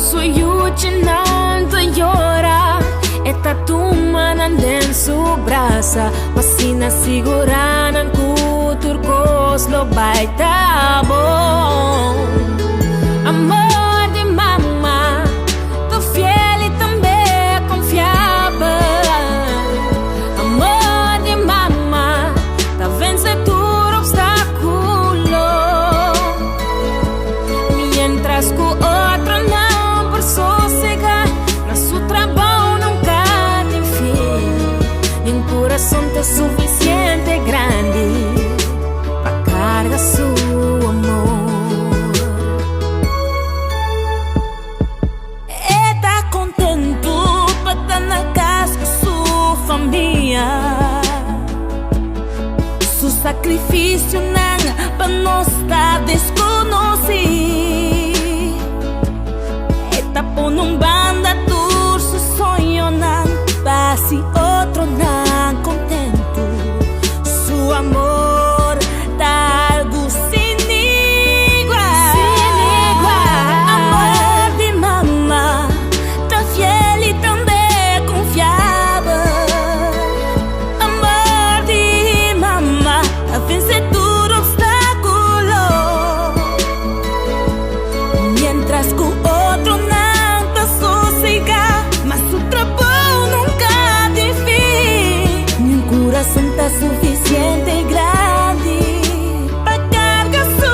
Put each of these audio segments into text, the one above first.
suyuchinan llora. Esta tumba nanden su brasa. Masina siguranan kuturkos lo baita bom. Amor de mama, tu fiel e também confiável. Amor de mama, tá vencedor obstáculo. Mientras que outro não por sossegar, na seu trabalho nunca tem fim. E um coração tá suficiente grande para carregar seu amor. Su sacrifício não para nós tá desconhecido. Eta por um banda tour su sonho não passe outro não contento. Su amor tá algo sem igual. Sem igual. Amor de mama, tá fiel e também confiável. Vencedor obstáculo. Mientras que o outro não tá sossegar, mas o trabalho nunca tem fim. Meu coração tá suficiente e grande para carregar seu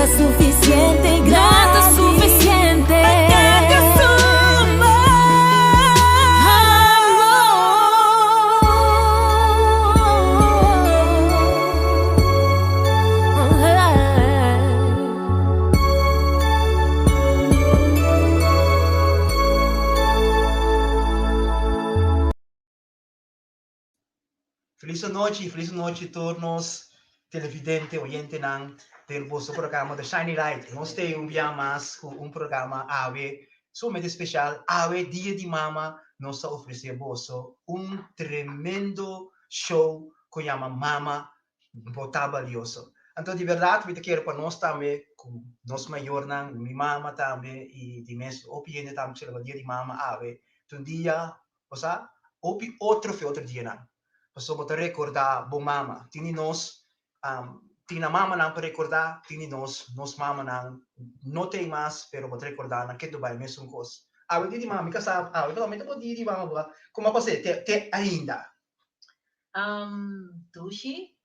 suficiente e grande, suficiente. Feliz noite, todos televidente, oyente del vosso programa The Shiny Light. Nós temos um dia mais com um programa AVE, somente especial, AVE Dia de Mama, nós oferecemos tremendo show que chama Mama Botabalioso. Então, de verdade, eu quero para nós também, com nosso maior, minha mama também, e de mês, opinião também, sobre o Dia de Mama AVE. Um dia, você, outro dia, não. Você pode recordar, bom mama, tinha nós, tinha mama não para recordar, tinha nós mama não tem mais, pero pode recordar, não quer vai mesmo coisa. A dia de mama, que sabe, realmente pode dia de mama, como você, te ainda? Tushi,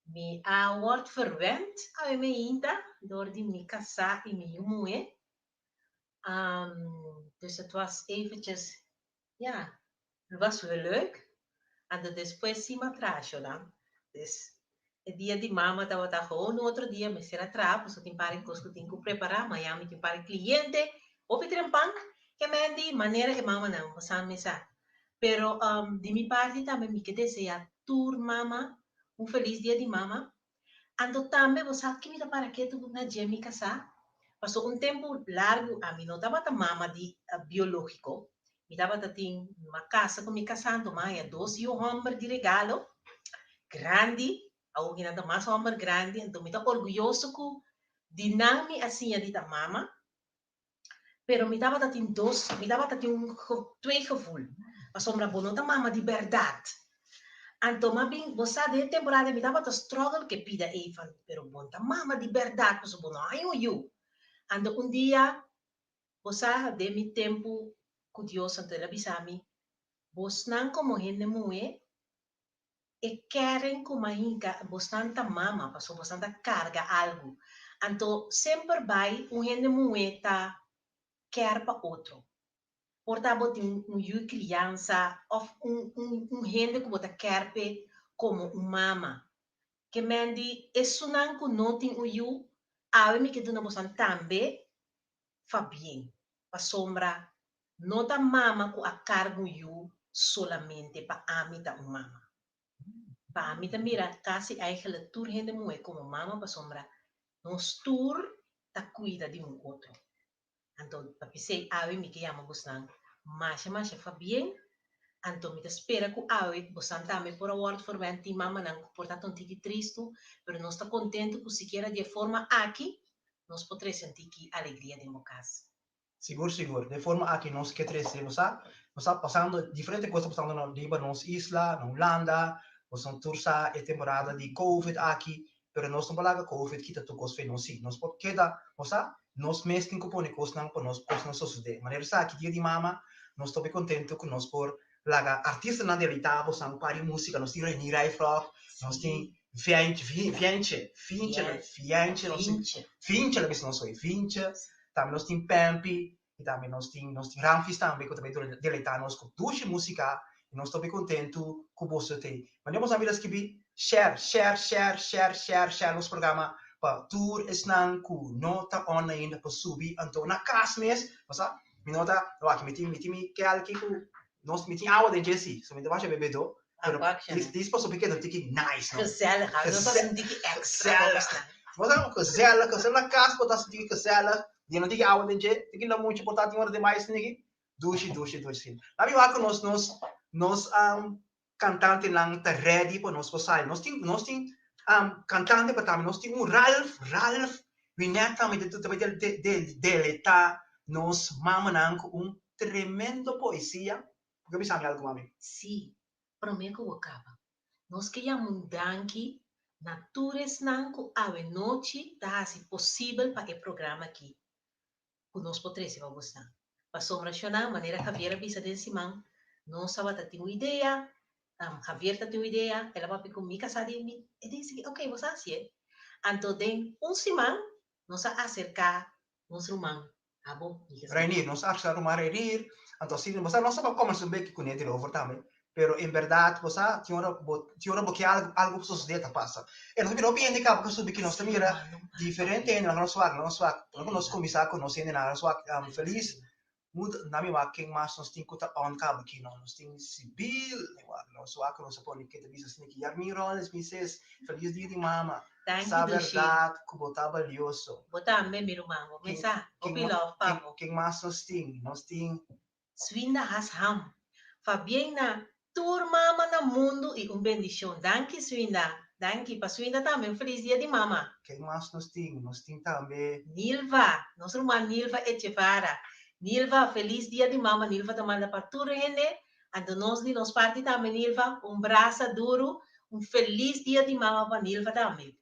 mi wordt verwend aan mijn inta door die mi kasa in mijn jongen. Dus het was eventjes, ja, het was wel leuk. En después sí me atrasó, ¿no? Dus, el día de mama estaba gewoon outro dia, me será trapo, so tem para cosco tem que preparar, amanhã me tem para cliente, ou pitren pang, que me di maneira que mama não, você me sabe. Pero de mi parte também me quer desejar tur mama, feliz dia de mama. Ando também você sabe que me dá para que tu na dia me casar. Passou tempo largo, a mim não estava mama de biológico. Me dava uma casa com me casando, mas 12 homens de regalo, grande, alguém nada mais homem grande, então me está orgulhoso que de não me assim de da mama, pero me dava me dava twee gevoel, mas sombra bonota mama de verdade. Então, mas bem, você de temporada me dava struggle que pida even, pero bonta mama de verdade, você bono eu. Então dia, você de mi tempo curioso ante la bisami, vos nan como gente mué, e querem como ainda bastante mama, passou bastante carga algo. Então, sempre vai gente moeda quer para outro. Portanto, tem criança ou gente que bota quer como mama. Que mendi, isso não tem o a mim que tu não bastante também, fa bem. A sombra, não tá mama com a cargo you solamente para a mim da mama. Para a mim da mira, quase a ela tur gente moe como mama para sombra, nos tur ta cuida de um outro. Então, para pensei, a mim que chama busnan, mas fa bem. Então, me espera que a você também por a word for venti mama não portanto um tique triste, pero não está contente que sequer de forma aqui nós podemos sentir que alegria de casa. Seguro, seguro. De forma aqui nós que três, nós passando diferentes coisas passando na Líbano, nas islas, na Holanda, nós tursa a temporada de Covid aqui, pero nós não falamos Covid que tu cos fez nós sim, nós pode queda, nós mesmo que põe coisas não por nós coisas não sucede. Maneira aqui dia de mama, nós estou bem contente que nós por laga artista na realidade, nós não pari música, nós temos reunir aí frog, nós tem Fiente, nós sou 20, também nós temos Pampi, e também nós temos Ramfis também, que também deletar nós com duas música, e nós estamos bem contentes com você ter. Mas nós vamos que share nos programa para tour esnan ku nota online para subir então na casa mesmo, sabe? Me nota, eu aqui me que aqui ku nós me tinha aula de Jesse, so me dava bebê do. This posso pequeno tiki nice, no? Gezellig, não está sentindo que extra. Mas é uma coisa na casa, botar sentindo que e não tinha aula de Jesse, tiki não muito importante hora demais niki. Dushi. Na minha que nós cantante lang tá ready para nós passar. Nós tem cantante para também nós tem Ralph, vinheta também dele tá nós mama nang tremendo poesia. Porque me sabe algo, mami? Sim, para mim que eu acaba. Nós que já mundanque, natures nanco ave noite, tá assim possível para o programa aqui. Que nós podemos para gostar. Para somracionar, maneira que Javier avisa desse man, nós sabemos ter uma ideia, Javier tem uma ideia, ela vai pegar comigo, sabe? E diz, ok, você assim. Então, tem semana, nós acercar nosso irmão. Ah, bom? Reunir, nós acercar reunir. Então, sim, você não sabe como se bem que conhece ele over também. Pero em verdade, você tinha hora porque algo sucede passa. E nós virou bem indicado porque subir que nós também era diferente, nós começar com nós ainda na sua feliz. Na minha quem mais nós temos que on cabo aqui nós temos civil, nós que nós pode que te assim que Yarmirones me diz feliz dia de mama. Sa verdade que botar valioso. Botar me meu irmão, mesa, opilov pavo. Quem mais nós temos Swinda has ham. Fabiana, tur mama na mundo e bendição. Danke Swinda. Danke para Swinda também feliz dia de mama. Quem mais nós temos? Nós temos também Nilva, nossa irmã Nilva Echevara. Nilva, feliz dia de mama. Nilva também manda para tur gente. Ando nós parte também Nilva, braço duro, feliz dia de mama para Nilva também.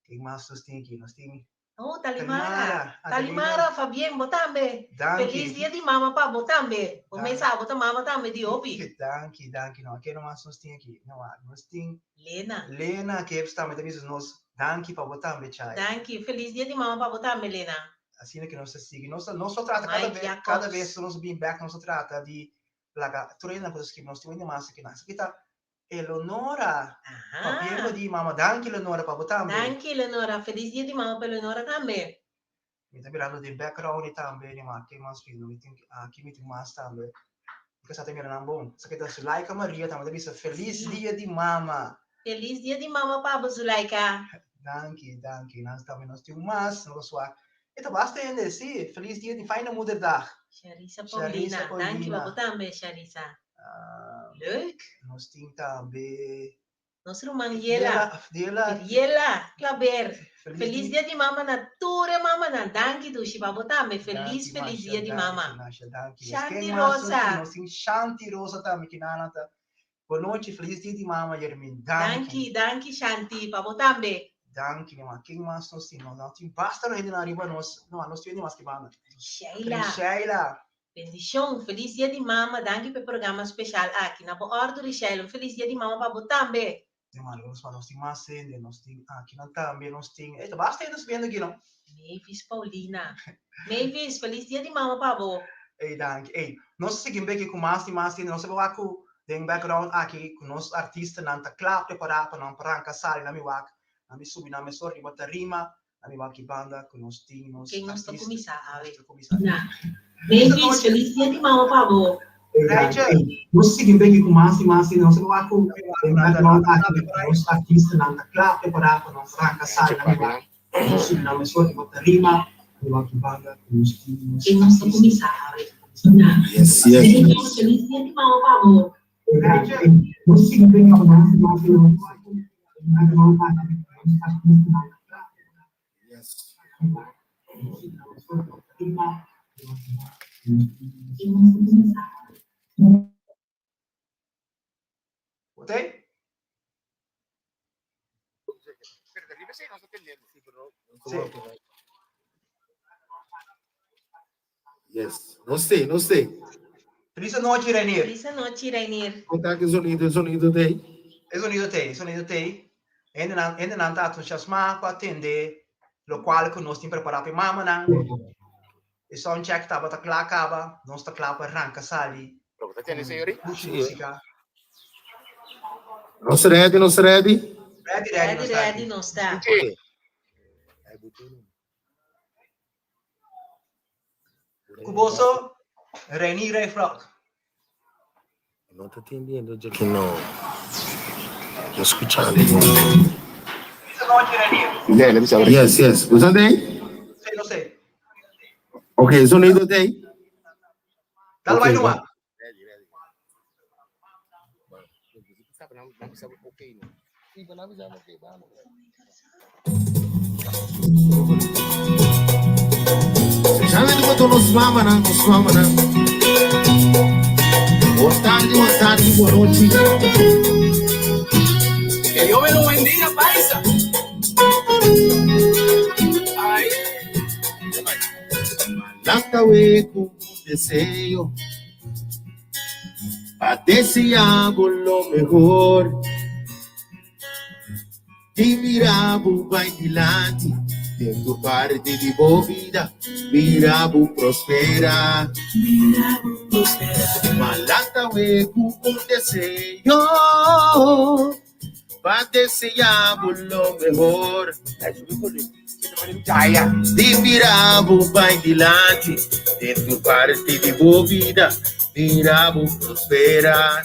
Quem mais nós temos aqui? Nós temos Oh, Talimara, Fabien, botambe. Feliz dia de mama para botambe. Começar a botar mama também de opi. Danke. Não, quem mais nós temos aqui? Não, nós temos Lena, que está também nós. Danke para botambe, chai. Danke, feliz dia de mama para botambe, Lena. Assim é que nós seguimos. Nós só trata cada vez nós bem back, nós só trata de laga treina coisas que nós temos mais aqui nós. Aqui tá Eleonora. Papiero di mama, danke Eleonora para botambe. Danke Eleonora, feliz dia de mama para Eleonora também. Me também lá de background também, né, que mais filho, me tem aqui me tem mais também. Porque sa tem mirando bom. Sa kita Zulaika Maria também deve ser feliz dia de mama. Feliz dia de mama para Zulaika. Danke. Nós também nós temos mais, nós só. Então basta ainda sim, feliz dia de Fijne Moederdag. Charissa Paulina, danke para botambe, Charissa. Leuk. Nós temos também nosso irmão Yela, Claver. Feliz dia de mama na ture mama na danke do Shibabotame. Feliz dia de mama. Shanti Rosa. Nós temos Shanti Rosa também que nada. Boa noite, feliz dia de mama, Yermin. Danke Shanti, Babotame. Danke, mas quem mais nós temos? Nós temos pastor ainda na riba nós temos mais que mama. Sheila. Bendição, feliz dia de mama, danke pelo programa especial aqui na Bordo de Sheila. Feliz dia de mama para Botambe. mano, nós temos mais ainda, nós temos aqui não também, nós temos. Eita, basta nós vendo aqui, não? Mavis Paulina. Mavis, feliz dia de mama, pabo. Ei, dank. Ei, nós seguimos aqui com mais ainda, nós vamos aqui, tem background aqui, com nossos artistas, não tá claro, preparado para não parar, caçar, na minha wak, na minha subir, na minha sorte, bota rima, na minha wak banda, com nós temos. Quem nós está começar, Ave? Não. Mavis, feliz dia de mama, pabo. Nós seguimos aqui com mais ainda, nós vamos aqui, tem background aqui, com nossos artistas, não tá claro, preparado para não parar, caçar, na minha wak, subir, na minha sorte, bota rima, na minha wak banda, com nós temos. Quem nós está começar, Ave? Yes. Feliz dia de mama, pabo. Nós seguimos aqui com mais ainda, background aqui, com nossos artistas, não tá claro. Yes. Botei? Yes. Não sei. Feliz noite, Rainier. Feliz noite, Rainier. Contar que sonido daí. É sonido tem. Ainda não está entusiasmado para atender o qual que nós temos preparado para mama, não. E só check que estava claro, acaba, nós está claro para arrancar, sali. Música. Nós ready? Ready, não está. Cuboso, Rainier e Flock. Não está entendendo, já que não. Estou escutando. Feliz noite, Rainier. Yes. Você tem? Não sei. Ok, sonido daí. Dá vai no ar. Já vem do nos mama, né? Boa tarde, boa noite. Que Dios me lo bendiga, paisa. Ay. Lantawe com desejo a desejar lo mejor y mirabo va adelante en tu parte de boa vida, mirabo prospera, Lantawe com desejo a desejar lo mejor. De mirabo vai dilante, dentro parte de boa vida, mirabo prospera.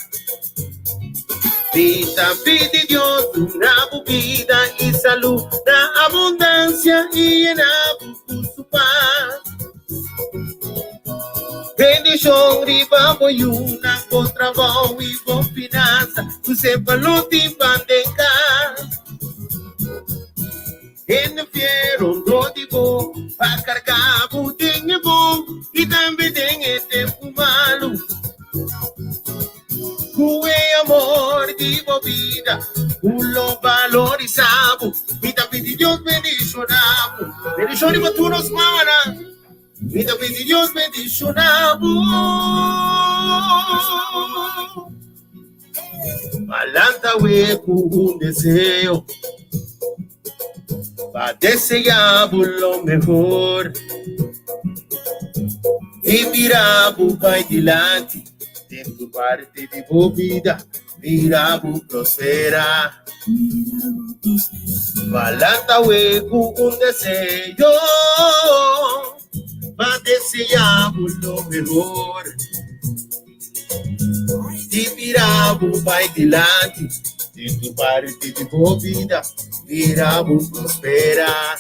Vida de Dios, una vida y salud, la abundancia y llenabo con su paz. Bendición, riba, boyuna, con trabajo y con finanza, tu sepa lo timban de casa. En fiero no digo, pa cargar budinho bom e também tem tempo malo. Cué amor de vida, lo valorizamos e também de Deus bendicionamos. Bendicionamos tu nos mamana e também de Deus bendicionamos. Malanta com desejo para desejar lo mejor y mirabo vai dilante dentro parte de boa vida, mirabo prospera. Balanta com desejo para desejar lo mejor y mirabo vai dilante dentro parte de boa vida, mirabo prospera.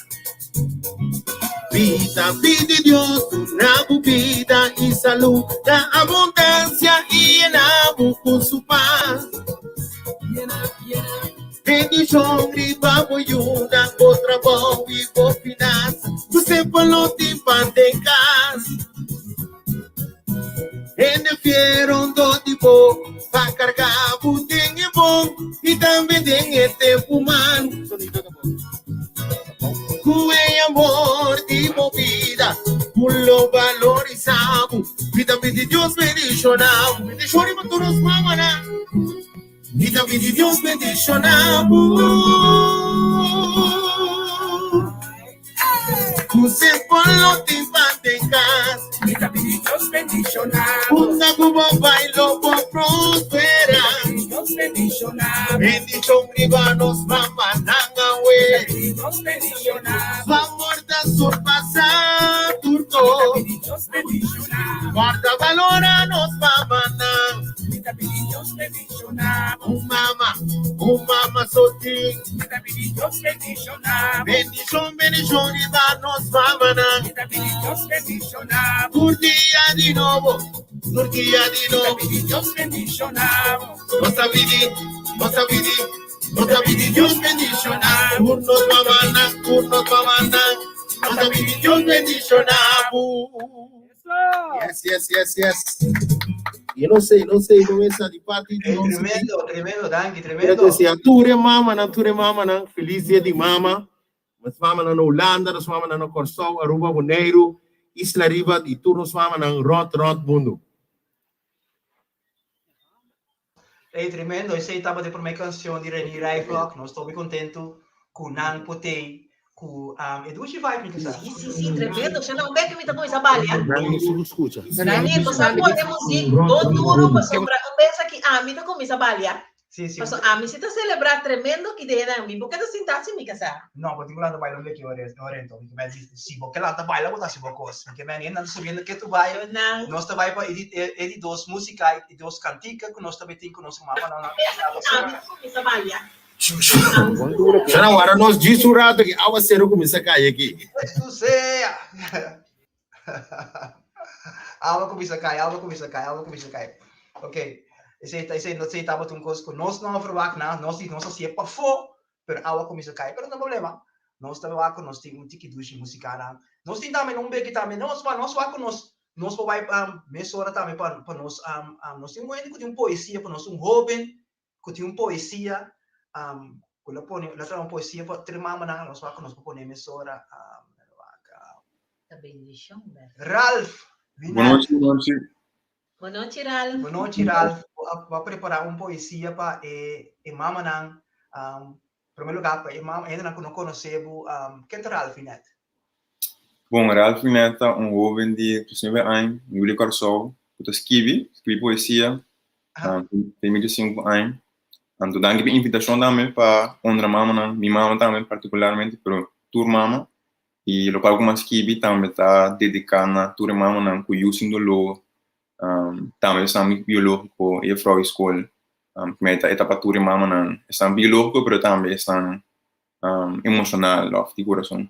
Vida de Dios, una vida y salud, la abundancia y llenamos con su paz. Bendición, riba, boyuna, con trabajo y con finanzas, tu sepa lo timpan de casa. En el fiero do tipo, pa cargar budinho bom e também tem tempo humano. Cué amor de movida, lo valorizamos, e também de Deus bendicionamos. Bendicionamos todos mamana, e também de Deus bendicionamos. Você polo te mantengas, Y también Dios bendicionamos. una como bailo por prospera. Dios bendicionamos. Bendición privanos mamananga we. Dios bendicionamos. Favor da surpassa turco. Dios bendicionamos. Guarda valora nos mamanang. Y también Dios bendicionamos. Un mama soting. Y también Dios bendicionamos. Bendición privanos mamanang. Y también Dios bendicionamos. Turquía de novo. Turquía de Y novo. también Dios bendicionamos. Nossa vida, Dios bendicionar. Nos mamanang. Nossa vida, Dios bendicionar. Yes. Eu não sei, não essa de parte. Tremendo, Danke, Quero tremendo. dizer, a ture mama, feliz dia de mama. Mas mama na Holanda, nós mama na Corsol, Aruba, Bonaire, Isla Riba, e turnos mama na Rot, Mundo. Tremendo. Eu sei, estava de uma canção de Reni Rijvlok. Nós estou bem contente com Nang Potei, com Edu Chivaik, me casar. Sim, tremendo. Você não vê que me tá com essa balha? Não se escuta. Dani, tu sabe pode música, todo duro, mas pensa que me tá com essa balha. Sim. Mas me se tá celebrar tremendo que de na mim, porque tá sentado me casar. Não, porque lá não baila que orento, porque me diz, se porque lá tá baila, botar se bocos, porque me ainda subindo que tu vai, Não. nós tá vai para edit dos música e dos cantica que nós também tem com nosso mama na. Me tá com essa balha. Já na hora nós diz o rato que a você começa a cair aqui. Tu sei. Alma começa a cair. Ok. Esse não sei tava um coisa que nós não afirmamos nós assim é para fo, pero alma começa a cair, pero não tem problema. Nós também lá com nós tem tiki dushi musical. Nós tem também beque também, nós vai mesora também para nós nós tem muito de poesia para nós jovem que tem poesia quando põe lá tem poesia para termama nós vai com nós põe mesora Tá bendição, né? Ralph, Boa noite. Boa noite, Ralph. Boa noite, Ralph. Vou preparar uma poesia para mama nang primeiro lugar para mama ainda não conhecemos quem é Ralph Net. Bom, Ralph Neto é um jovem de 19 anos, em Willy Corsol, que escreve poesia, tem 25 anos. Então, danke pela invitação também para outra mama, minha mama também particularmente, para tua mama. E o local como escreve também está dedicado a tua mama, que eu sinto lo também está biológico e a escola. Meta etapa tua mama, está biológico, mas também está emocional, de coração.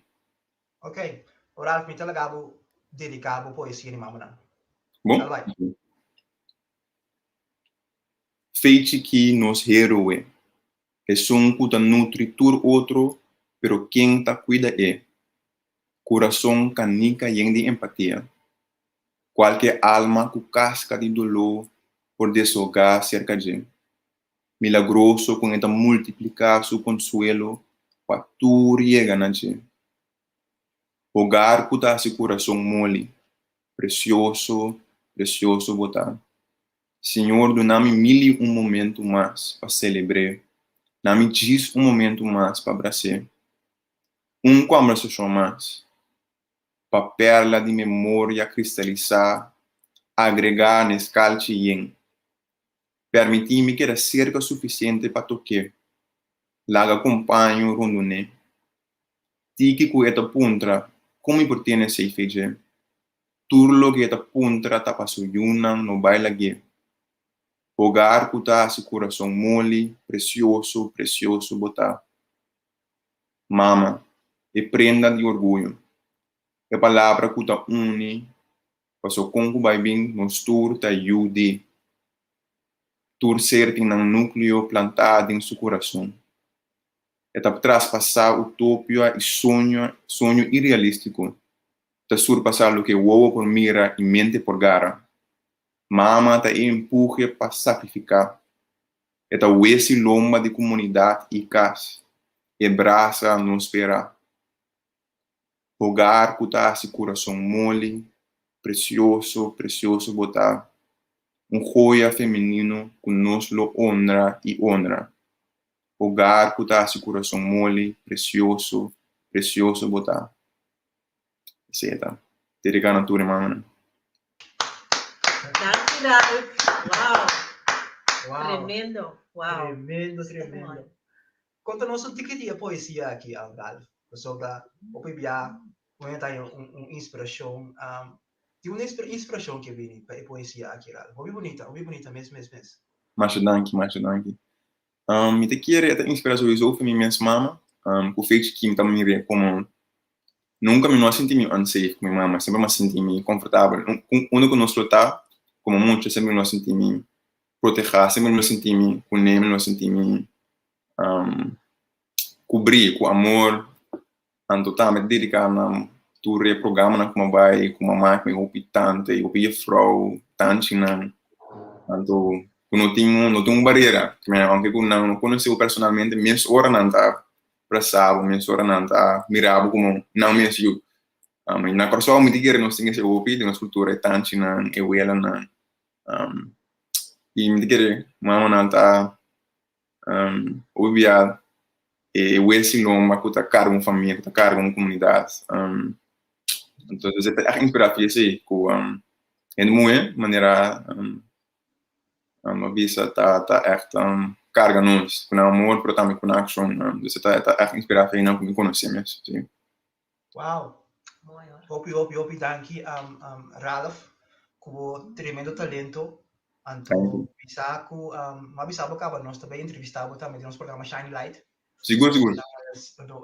Ok. O Ralph me talagabo dedicado poesia de mama nang. Bom, feite que nos herói é um que nutre tur outro, pero quem ta cuida é coração canica e de empatia. Qualquer alma com casca de dolor por desahogar cerca de milagroso com esta multiplicar seu consuelo para tu chega na gente. Hogar que tá esse coração mole, precioso botar. Senhor, dá-me mil e momento mais para celebrar. Dá-me 10 momento mais para abraçar. Conversação mais. Para perla de memória cristalizar, agregar nesse calcien. Permitir-me que era cerca suficiente para tocar. Laga acompanho rondoné. Tiki que eta puntra, como importene sei feije. Turlo que eta puntra tapa suyuna no baila gue. Hogar kuta se coração mole, precioso botar. Mama, e prenda de orgulho. E palavra kuta uni, passou com o baibim nos tur ta yudi. Tur certo num núcleo plantado em seu coração. Eta traspassar utopia e sonho irrealístico. Та surpassar o que o por mira e mente por gara. Mama ta empurre para sacrificar. Eta esse lomba de comunidade e casa. E braça não esperar. Hogar cutar-se coração mole, precioso botar. joia feminino que nos lo honra e honra. Hogar que está su coração mole, precioso botar. Certo. Dedicar a tua mama. Danke, Ralph. Wow. Wow. Tremendo. Wow. Tremendo. Conta-nos um ticket de poesia aqui, Ralph. Sobre o PBA, onde tem uma inspiração. Tem uma inspiração que vem para a poesia aqui, Ralph. Muito bonita mesmo. Mas danke. Me te querer essa inspiração sowieso para mim mesma, com o feito que também me como nunca me não senti me unsafe com minha mama, sempre me senti me confortável. Quando eu nós lutar, como muito sempre me senti me proteger, sempre me senti me com nem me senti me cobrir com amor, tanto tá me dedicar na tu reprograma na como vai, como mãe, como optante, o pia frau, tantina, tanto não tinha barreira, que aunque não conheceu personalmente, minhas horas não tá pressava, minhas horas não tá mirava como não me assistiu. Na pessoa me diga nós temos esse opi, temos cultura tantina, eu ela não, e me diga mama não tá obviado e o esse lomba que tá cargo uma família, que tá cargo uma comunidade. Então é a inspiração assim, com é muito maneira a visa tá echt carga nos com amor para também com ação, você tá echt inspiração e não me conhecemos, sim. Wow. Hopi, danke Ralph, com tremendo talento. Anto bisaku, mabisabo ka ba nós também entrevistava também nos programa Shiny Light. Seguro.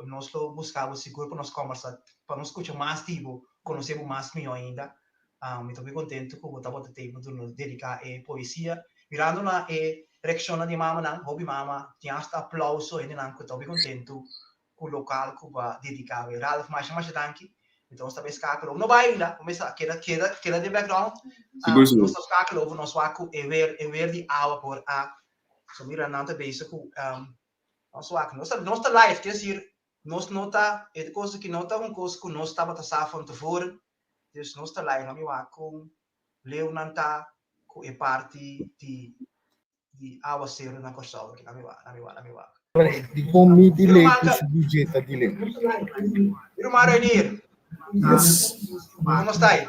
Nós lo buscamos seguro para nós conversar, para nós escutar mais tipo, conhecer mais melhor ainda. Estou bem contente com o que você tem para nos dedicar a poesia. Mirando na reação de mama, não, hobby mama, tinha hasta aplauso ainda não, estou bem contente com o local que vai dedicar. Ralph, mais danke. Então, está bem escacolo. Não vai ainda, começa queda de background. Nós estamos escacolo, nós vamos ver de água por a. So mira não também isso com nós está live, quer dizer, nós não está é coisa que não está com coisa que nós estava safando de fora. Então, nós está live, não vai com leu não está com a parte de água ser na costa que não vai. Di come di letto si digeta di letto. Mira Maranir. Como está aí?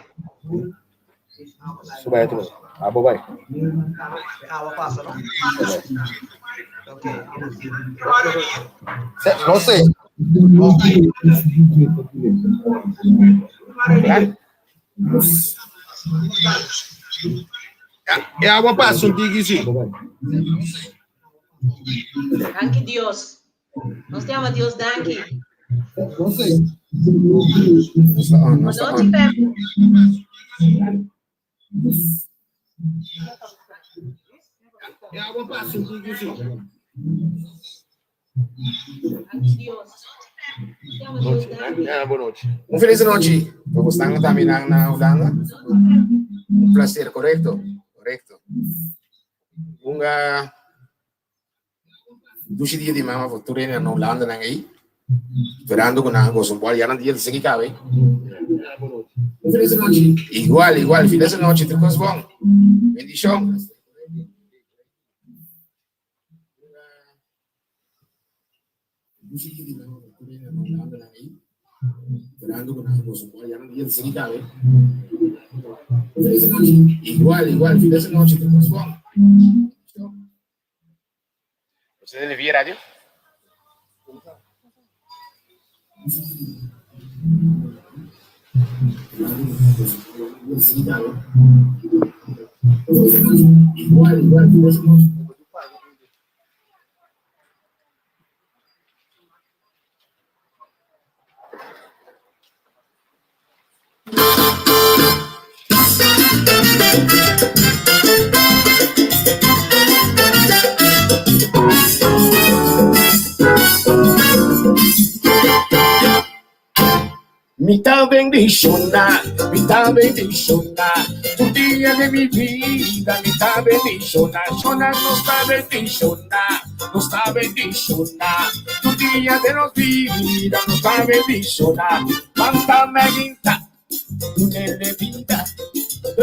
Subay tu. Abo bay. Água passa, não? Ok. Não sei. É água passa, diga assim. Danke Dios. Nos te ama Dios, danke. Não sei. Não te pego. É água passa, diga assim. Danke Dios. Te ama Dios, danke. Boa noite. Feliz noite. Vamos estar também na Holanda. Prazer, correto? Dushi dia di mama foture na Holanda na ngai. Verando con algo son buoni erano dia se che cave. Feliz noite. Igual, feliz noite, tudo bom. Bendição. Dushi dia di mama foture na Holanda na ngai. Verando con algo son buoni erano dia se che cave. Feliz noite. Igual, feliz noite, tudo bom. Você deve vir rádio? Igual, feliz noite. Mi está bendicionar, tu día de mi vida, mi está bendicionar, nos está bendicionar, tu día de nos vida, nos está bendicionar, manda me guinta, tu nele vida,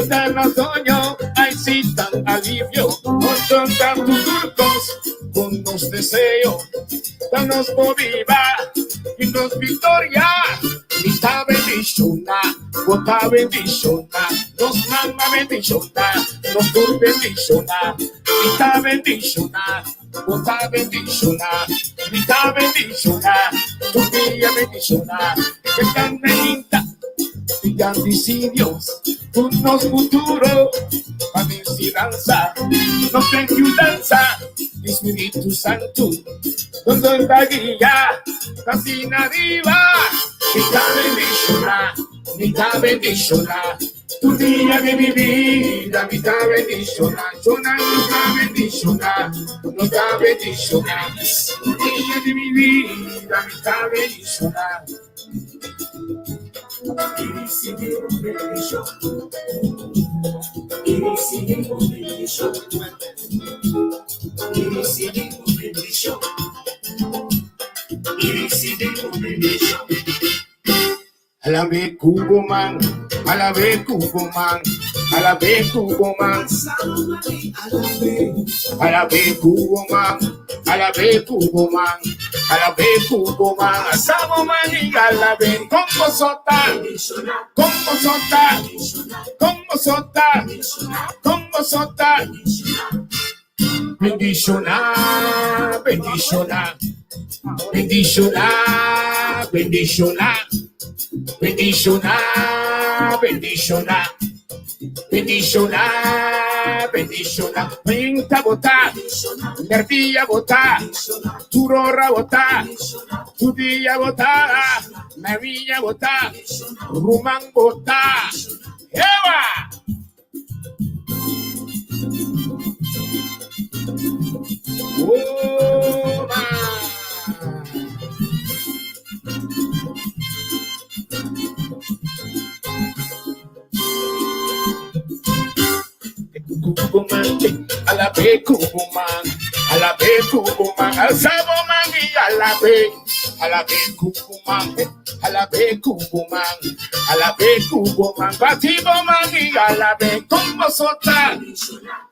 Tan otoño, ay sí, tan alivio, con tantos turcos, con los deseos, danos por viva y nos victoria. Vita bendiciona, vota bendiciona, nos mama bendiciona, nos tur bendiciona. Vita bendiciona, vota bendiciona, vita bendiciona, tu día bendiciona, que tan bonita. Dios, unos futuros, para si danza, no thank you danza, Espíritu Santo, donde está guía, casi nadie va, Vita bendiciona, tu día de mi vida, Vita bendiciona, Vita bendiciona, Vita bendiciona, tu día de mi vida, Vita bendiciona. Alabe Kuboman, alabe Kuboman, alabe Kuboman, alabe Kuboman, alabe Kuboman, alabe Kuboman, asamo mani alabe, como sota, como sota, como sota, como sota. Bendiciona, bendiciona, bendiciona, bendiciona. Bendiciona, bendiciona, bendiciona, bendiciona. Pinta bota, nervia bota, turora bota, tu dia bota, Maria bota, rumang bota. Ewa! Oh, man. Alabe Kubuman, alabe Kubuman, alzabo mangi alabe Kubuman, alabe Kubuman, alabe Kubuman, batibo mangi alabe, como sota,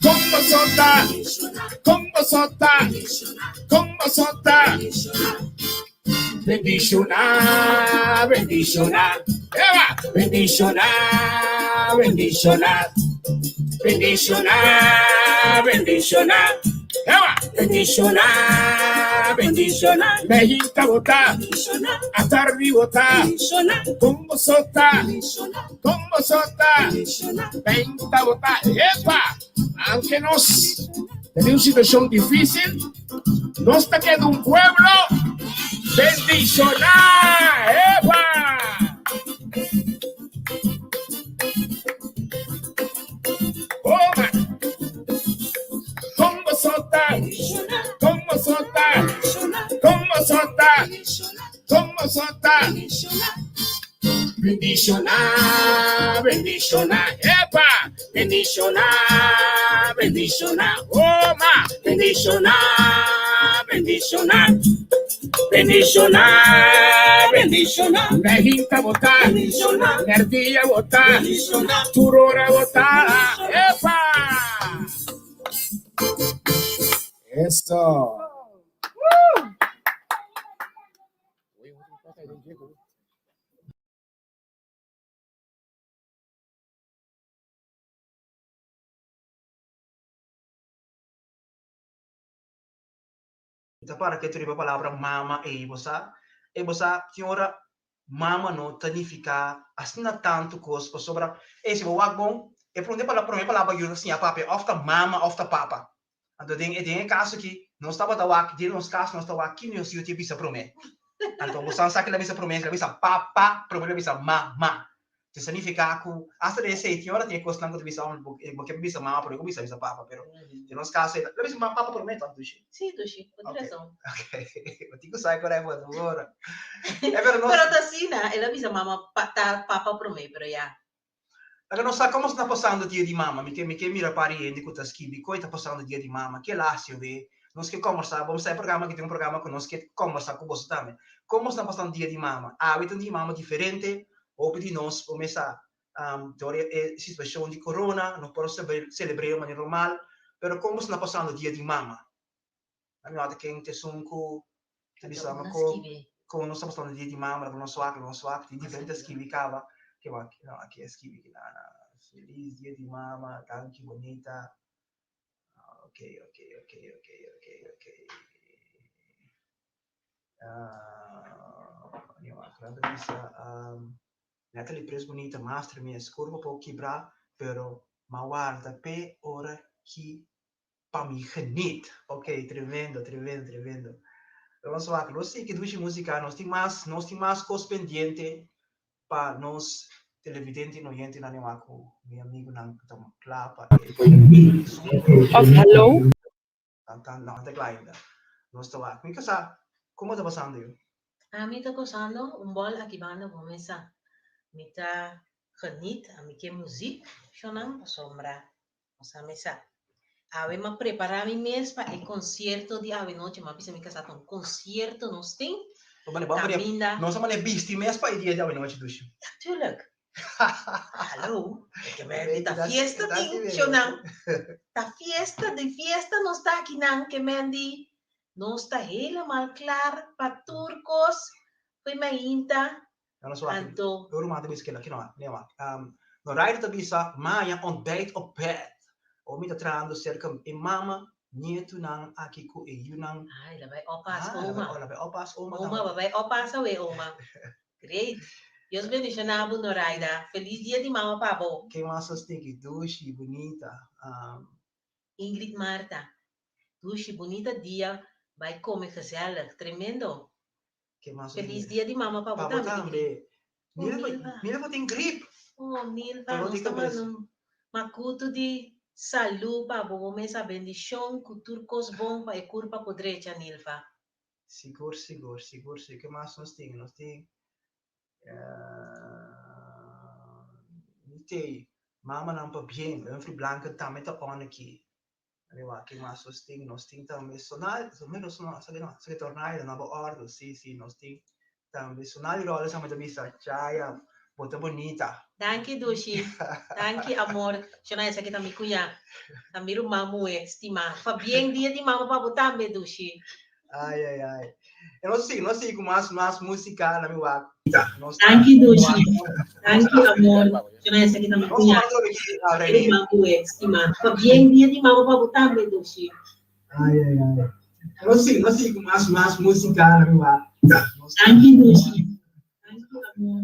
como sota, como sota, como sota. Bendiciona, bendiciona, Eva, bendiciona, bendiciona. Bendiciona, bendiciona, Eva, bendiciona, bendiciona, Mejita bota, hasta arriba bota, como sota, venta bota, Epa, aunque nos tenemos una situación difícil, nos está quedando un pueblo, bendiciona, Eva. Como sota, como sota, como sota, como sota. Bendiciona, bendiciona, epa, bendiciona, bendiciona, oma, bendiciona, bendiciona, bendiciona, bendiciona, Mejita bota, Nerdilla bota, Turora bota, epa. Esto. Então, para que tu a palavra mama e você, senhora, mama não significa assim tanto coisa sobre esse o bom e para onde para a palavra eu assim a papa of the mama of the papa. Então tem caso que não estava da wak, de nos casos não estava aqui no seu tipo de promessa. Então você sabe que ela bisa promessa, ela bisa papa, problema bisa mama. Itu significa que hasta de esse senhora tem coisa não que bisa porque bisa mama, porque bisa papa, pero de nos casos ela bisa papa promessa tudo isso. Sim, Tuxi, com razão. Ok, eu digo sai agora é boa agora. É verdade. Pero Tacina, ela avisa mama papa para mim, pero já. Agora não sabe como está passando o dia de mama, me que mira para aí, que está esquivi, como está passando o dia de mama, que lá se vê, nós que conversar, vamos sair programa que tem programa com nós que conversar com você também. Como está passando o dia de mama? Hábito de mama diferente, ou de nós começar Door a situação de corona, não posso celebrar de maneira normal, pero como está passando o dia de mama? A minha outra quem te sunco, te disse como nós estamos falando de dia de mama, não swak, de diferentes que ficava, que aqui é que feliz dia de mama, tanque bonita. Ok. Natalie Press bonita, master minha curva para quebrar, pero guarda pe hora que para mim geniet. Ok, tremendo. Vamos lá, nós sei que duas música, nós temos mais coisas pendentes para nós televidente no gente na Nemaco, meu amigo não toma clapa. Hello. Não, até lá ainda. Nós estamos lá. Como está passando eu? A mim está passando bol aqui banda começa. Me está geniet, a mim que música, chonam sombra. Nossa mesa. Ave me preparar mim mesmo para o concerto de ave noite, mas precisa me casar com concerto nós tem. Nós somos bisti mesmo para ir dia de ave noite ducho. Natuurlijk. Hallo, que me da fiesta de chonam. Da fiesta nós está aqui não que me nós está helemaal klaar para turcos. Foi mainta. Anto. Eu não mando que não. No rijden te bisa, maar je ontbijt op bed. Om te trando cerca e mama, nieto nang aki ku e yunang. Ai, labai opas oma. Labai opas oma. Oma, labai opas awe oma. Great. Deus bendiga na abu no raida. Feliz dia de mama pabo. Quem mais tem que duche bonita. Ingrid Marta. Duche bonita dia. Vai comer gezellig. Tremendo. Feliz dia de mama pabo. Pabo também. Nilva tem gripe. Oh, Nilva, nós estamos num macuto de saúde para o mês a bendição, culturcos bom para a curva podrecha, Nilva. Seguro. Que mais nós temos? Nós temos... Mama não para bem, eu fui branca também tá on aqui. Que mais nós temos? Nós temos também sonal, se tornar na ordem, sim, nós temos também sonal e rola sama também chaya. Bota bonita. Danke, Dushi. Danke, amor. Chana essa aqui tá me cuia. Tá me mamu estima. Fa bien dia de mama para botar me Dushi. Ai. Eu não sei como mais música na minha. Danke, Dushi. Danke, amor. Chana essa aqui tá me cuia. Me mamu estima. Fa bien dia de mama para botar me Dushi. Ai. Eu não sei como mais música na minha. Danke, Dushi. Danke, amor.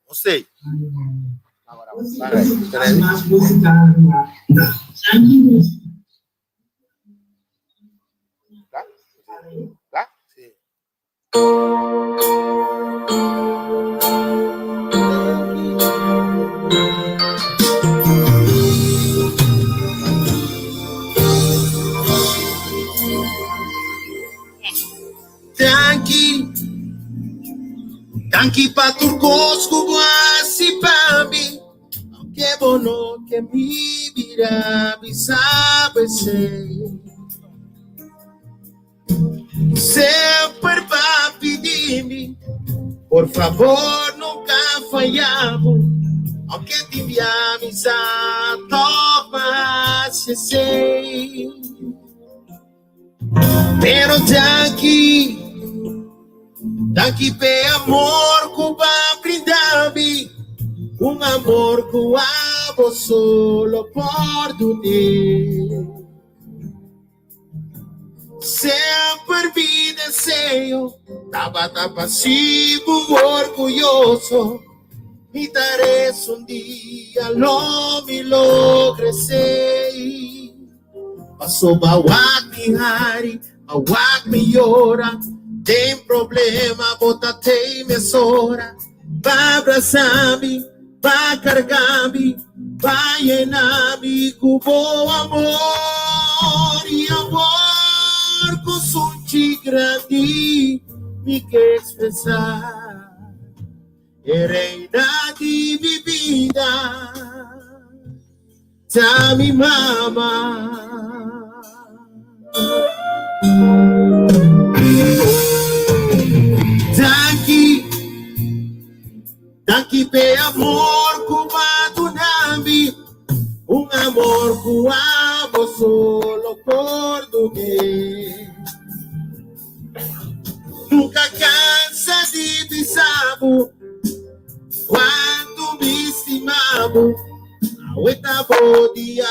Não sei. Tá? Sim. Tanki pa turcos como assim para mim, que bono que mi vida me sabe ser. Sempre va pedir-me, por favor nunca fallamos, aunque te enviamos a tomar sei. Pero daqui pe amor que va brindar-me, amor que amo solo por tu sempre vi desejo, estaba passivo, orgulloso, me darás dia, lo me logrei. Passou mawak mi hari, mawak mi hora, tem problema, bota-te mesora, vai abraçar-me, vai carregar-me, vai llenar-me com bom amor e amor com sorte grande, me quer expressar, reina de bebida, Tami mama. Aqui tem amor cubado nami, amor cubado solo português. Nunca cansa de pisabo, quanto me estimamo, a oitavo dia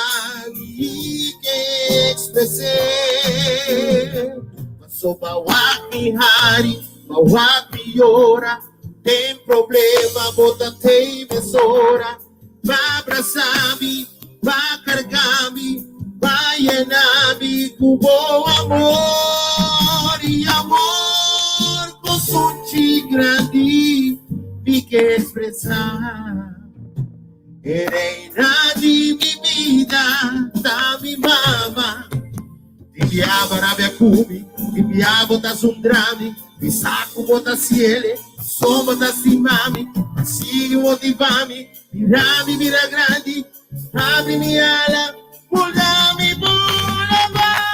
que expressei. Passou bawak ni hari, bawak ni hora, tem problema, bota tem mesora, vai abraçar-me, vai carregar-me, vai llenar-me com bom amor e amor com sorte grande, me quer expressar. Reina de minha vida, da minha mama, Tibiaba na minha cubi, tibiaba da sundrami, mi saco bota ciele, soma da simami, sigue motivami, mirami, mira grande, abre minha ala, pulami, pula vai.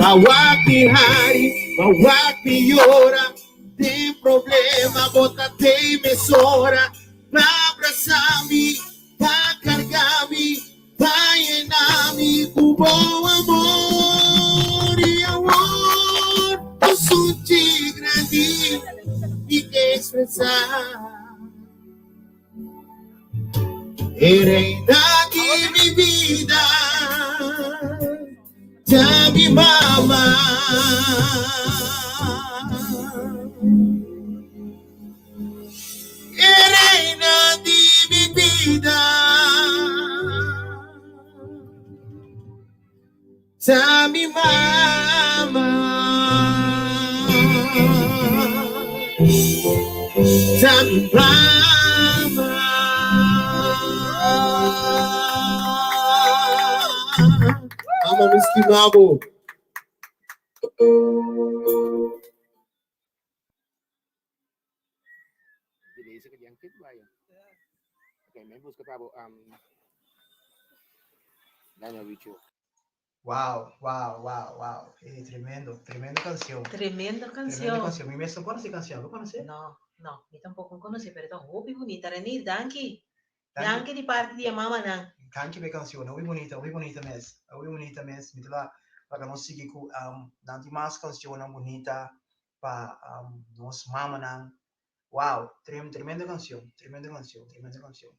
Bawak ni hari, bawak ni hora, tem problema, bota tem mesora, vai abraçar-me, vai carregar-me, vai llenar-me com bom amor e amor, o sutil grande, me quer expressar. Reina de minha vida, já me mama, reina de minha vida, já me mama, já me mama. Ama estimado. Beleza, que yang kid ba yan? Okay, may busca pa po Daniel Richo. Wow, wow, wow, wow. Tremendo, tremenda canción. Tremenda Tremenda canción. canción. Mi mesmo conoce canción, ¿lo conoce? No, no, yo tampoco conocí, pero está muy bonita. Renir, Danke. Danke. Danke de parte de mamá, nan. Kanke be canción, muy bonita mes. Muy bonita mes. Mi tela para nós seguir com nanti mais canção bonita para nós mama nan. Wow, tremenda canção, tremenda canção, tremenda canção.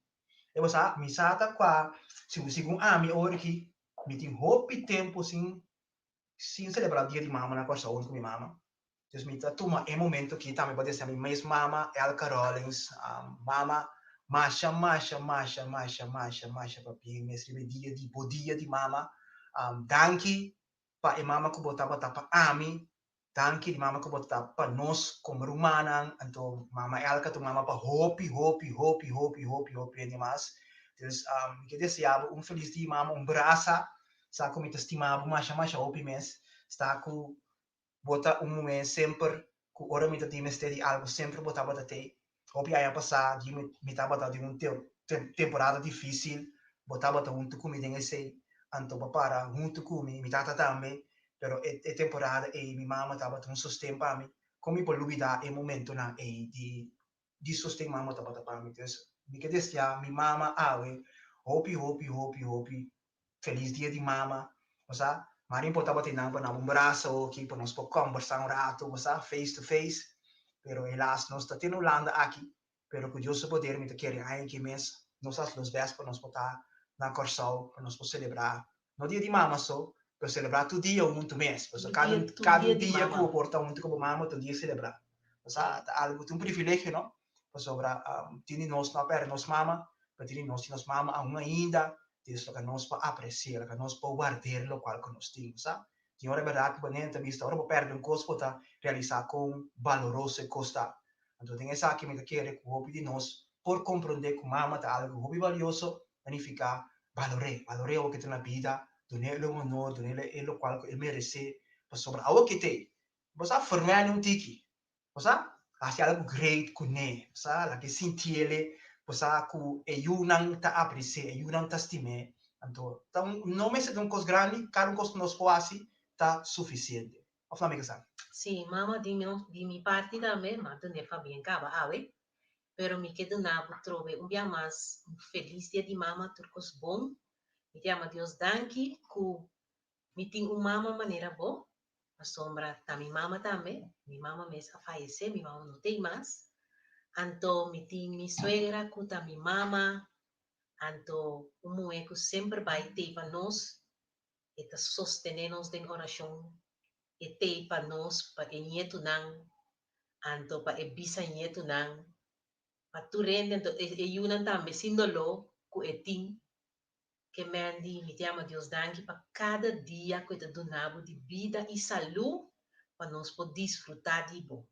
Eu sa mi sata qua se mi ora aqui mi tem hope tempo sin celebrar dia de mama na costa com minha mama. Então mi tá toma momento que também pode ser minha mama El Carolins, mama Masha, papi, me escreve dia de mama. Danke pa e mama ko bota pa ami. Danke di mama ko bota pa nos como rumanan. Então mama Elka tu mama pa hopi ni mas. Então que deseava feliz dia mama, braça. Sa ko me estimava masha hopi mes. Sta ko bota momento sempre ko ora me te mestedi algo sempre bota te. Hopi aí passar de me tava de temporada difícil, botava junto comigo nesse anto para junto comigo, me tata também, pero é temporada e minha mama tava um sustento para mim, como por lubida é momento na e de sustento mama tava para mim, então me que deseja minha mama awe, hopi, feliz dia de mama, você, mas importava ter nada na braço aqui para nós conversar rato, você face to face. Pero helaas, nós está tendo Holanda aqui, pero com Deus poder me querer aí que mês, nós as los best para nós botar na Corsal, para nós celebrar. No dia de mama só, para celebrar todo dia ou muito mês, cada dia que eu porta muito como mama, todo dia celebrar. Mas algo um privilégio, não? Para sobrar, tem nós na perna nós mama, para ter nós mama ainda, isso que nós para apreciar, que nós para guardar lo qual que nós temos, sabe? Tinha hora verdade que bonita vista, hora para perder coisa para realizar com valoroso e custa. Então tem essa que me quer que o hobby de nós por compreender que mama tá algo hobby valioso, significa valore o que tem na vida, donele um honor, donele ele qual ele merece, para sobre a que tem. Você formar um tiki, você acha algo great com ele, você lá que sentir ele, você com não tá apreciar, não tá estimar, então não me se um coisa grande, cada coisa que nós fazemos tá suficiente. Of na amiga sabe? Sim, mama di mi parte também, mas tu nem faz bem cava, pero me quedo na trove um dia mais feliz dia de mama turcos bom, me chama Deus danke ku me tem mama maneira bom, a sombra tá mi mama também, mi mama mesmo faleceu, mi mama não tem mais, anto me tem mi suegra ku tá mi mama, anto que sempre vai ter para nós, e tá sostener-nos em oração, e ter para nós, para o nieto não, anto para o bisnieto não, para tu rende, anto e yunan também, sindolo, ku etim, que mendi, me chama Deus danke, para cada dia que te donavo de vida e saúde, para nós poder desfrutar de bom.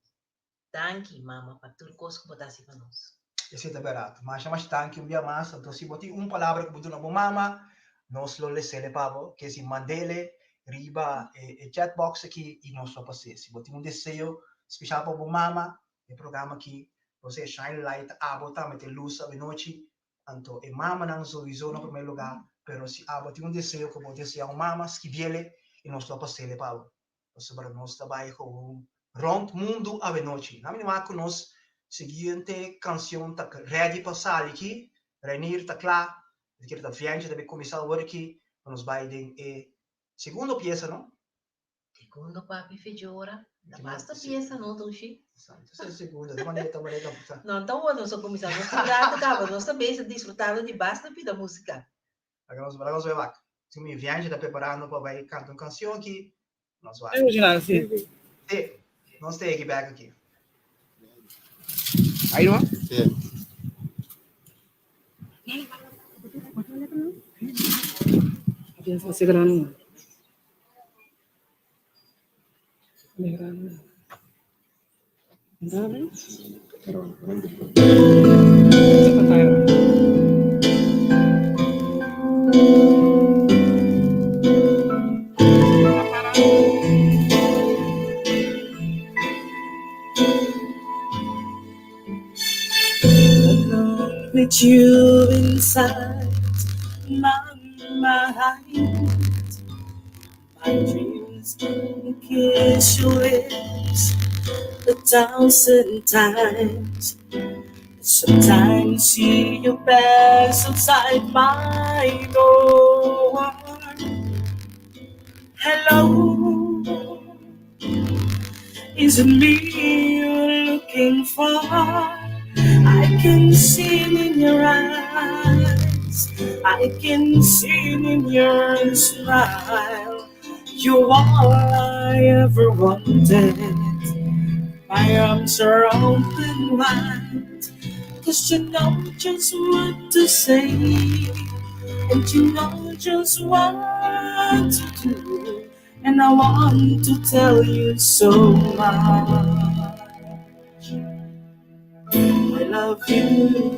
Danke, mama, para tudo que botasse para nós. Esse é barato, mas chama danke um dia mais, então se botar palavra que botou na mama, nós lo lesele pavo, que se mandele, riba e chat box aqui e nós só passei. Se botar desejo especial para mama, o programa aqui, você shine light, botar meter luz à noite, então e mama não sorriso no primeiro lugar, pero se botar desejo que botar se mama, esquiviele e nós só passei pavo. Você para nós trabalhar com rond mundo à noite. Na minha com nós seguinte canção tá ready para sair aqui, Renir tá claro, que tá fiante deve começar a work aqui, nos Biden e segunda peça, não? Segundo papi fejora, da basta peça não toshi. Essa é segunda, de maneira tá. Não, então nós só começamos a estudar, acaba, nós também desfrutando de basta da música. Agora nós vai lá. Se me viagem tá preparando para vai cantar uma canção aqui, nós vai. Original, sim. Nós tem aqui back aqui. Aí não? Segurando. With you inside my mind, my dreams can kiss your lips 1,000 times. Sometimes see your best outside my door. Hello, is it me you're looking for? I can see it in your eyes, I can see it in your smile. You're all I ever wanted. My arms are open wide, 'cause you know just what to say, and you know just what to do, and I want to tell you so much. I love you.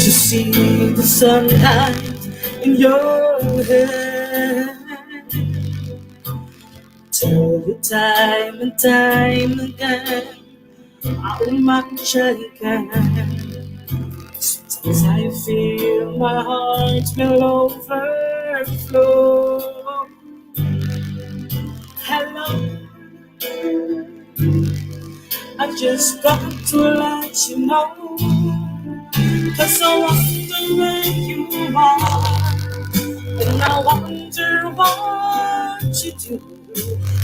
To see the sunlight in your head, tell you time and time again how much I can. Sometimes I feel my heart will overflow. Hello, I just got to let you know, 'cause I wonder where you are, and I wonder what you do.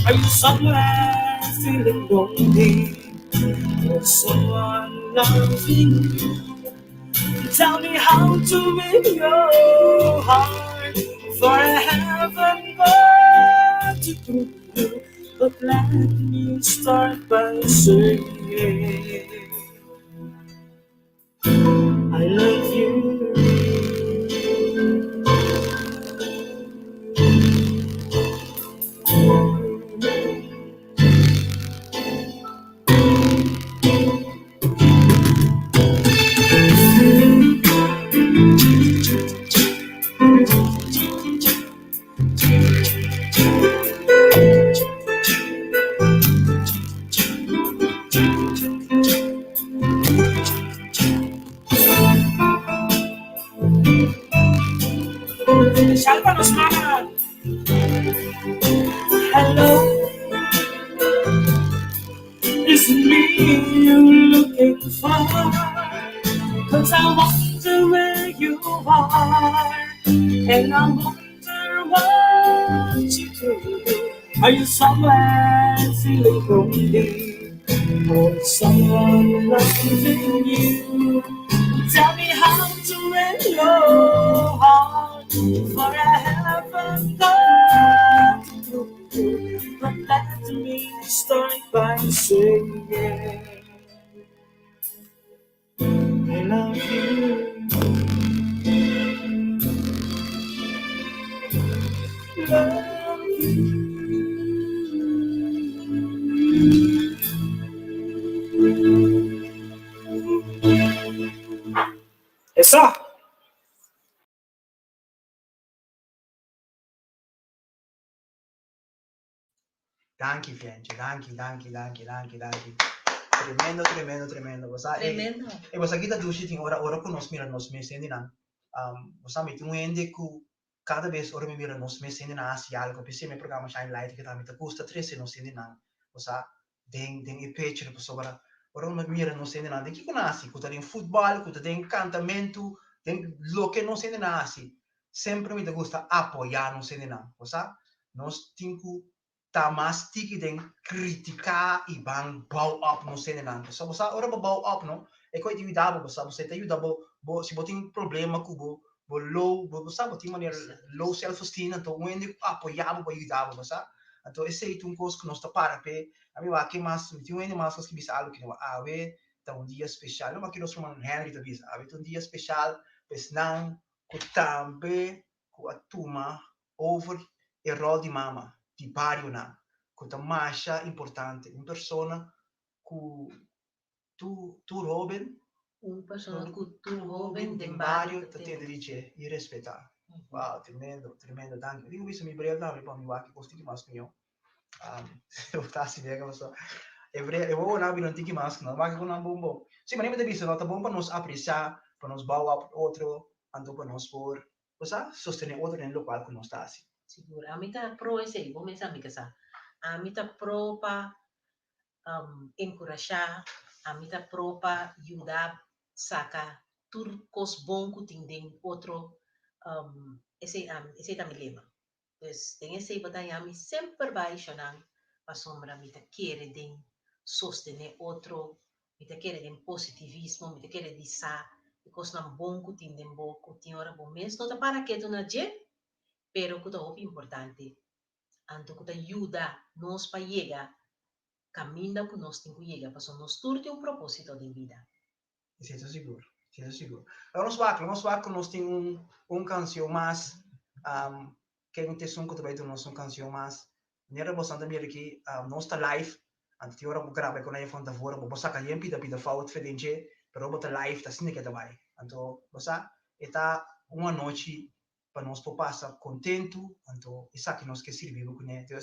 Are you somewhere feeling lonely, or someone loving you? Tell me how to win your heart, for I haven't got to do, but let me start by saying I love you. especial para los mamás. Hello, is it me you're looking for? 'Cause I wonder where you are, and I wonder what you do. Are you somewhere feeling lonely, or someone loving you? Tell me how to win your heart, for I haven't got a clue. But let me start by saying I love you. Love you. Eso. Danke, Fianci. Danke. Tremendo. Você, Tremendo. e você aqui tá dushi tem ora com nós mira nós me sendo não. Você me tem um ende que cada vez ora me mira nós me sendo não assim algo, pensei meu programa Shine Light que tá me tá custa 13 nós sendo não. Você tem e page de pessoa ora me mira nós sendo não. De que conhece, que tá em futebol, que tá em cantamento, tem lo que nós sendo não assim. Sempre me gusta apoiar nós sendo não. Você nós tem que tá mais tiki den criticar e bang bow up no senenante. So você ora bow up no e coi dividavo você te ajuda bo se botin um problema com bo low você botin maneira low self esteem então onde apoiava bo ajudava você então esse é um coisa que nós tá para pe a mim vai que mais tem um mais que bisa algo que não a ver tá um dia especial não que nós chamamos Henry da bisa a ver um dia especial pois não que também com a turma over e rol de mama di barrio na questa mascia importante una persona cu tu Robin Uma pessoa que tu Robin de barrio te dice e rispetta wow tremendo danke dico visto mi breve da poi mi va che costi mas mio devo tassi vega so e vou na não tiki mas não vai com um bombo sim mas nem visto nota bom para nos apreciar para nos bawa outro ando para nos por cosa sostenere outro nel local que nós está assim Seguro. A mim tá pro esse aí, vou pensar me casar. A mim tá pro para encorajar, a mim tá pro para ajudar, sacar tudo cos bom que tem dentro outro esse tá me lema. Pues tem esse batalha a mim sempre vai chamar a sombra me tá querer den sostener outro, me tá querer den positivismo, me tá querer dizer que cos não bom que tem dentro, que tem hora bom mês, não tá para que tu não je pero que é importante, anto que ajuda nós para chegar, caminho que nós temos que chegar, para nós ter um propósito de vida. Siete seguro. Nós temos canção mais, que é um texto que também nós uma canção mais, nera bastante bem aqui, nós está live, antes de hora vou gravar com a fonte fora, vou passar calhar pida fout diferente, pero vou live, tá assim que tá vai. Então, você está uma noite para nós passar contento, então isso que nós que servimos com ele. Então,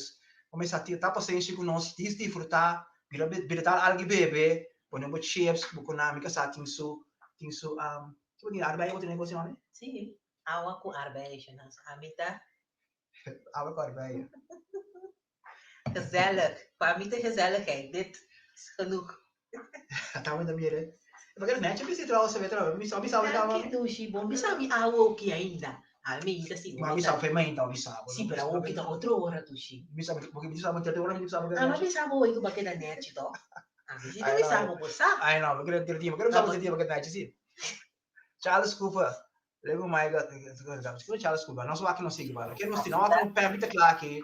começar a ter paciência com nós, desfrutar, virar algo bebê, ponemos chips, buconâmica, sabe, tem su, tipo de arbeid, outro negócio, não é? Sim, água com arbeid, nós habita. Água com arbeid. Gezellig, para mim é gezelligheid, dit is genoeg. Tá muito bem, né? Porque net je bezit trouwens, weet je, bisa Que doce bom, bisa mi água aqui ainda. A mim ainda sim. mas bisa foi mãe então, bisa. Sim, para o que tá outra hora doce. Bisa, porque bisa manter hora, bisa porque. Ah, mas bisa boa isso porque da net to. Ah, bisa bisa boa, sabe? Ai não, porque ter dia, porque não sabe dia porque net sim. Charles Cooper, lego mais que Charles Cooper, nós aqui não sigue bala. Que nós não aqui permite claro que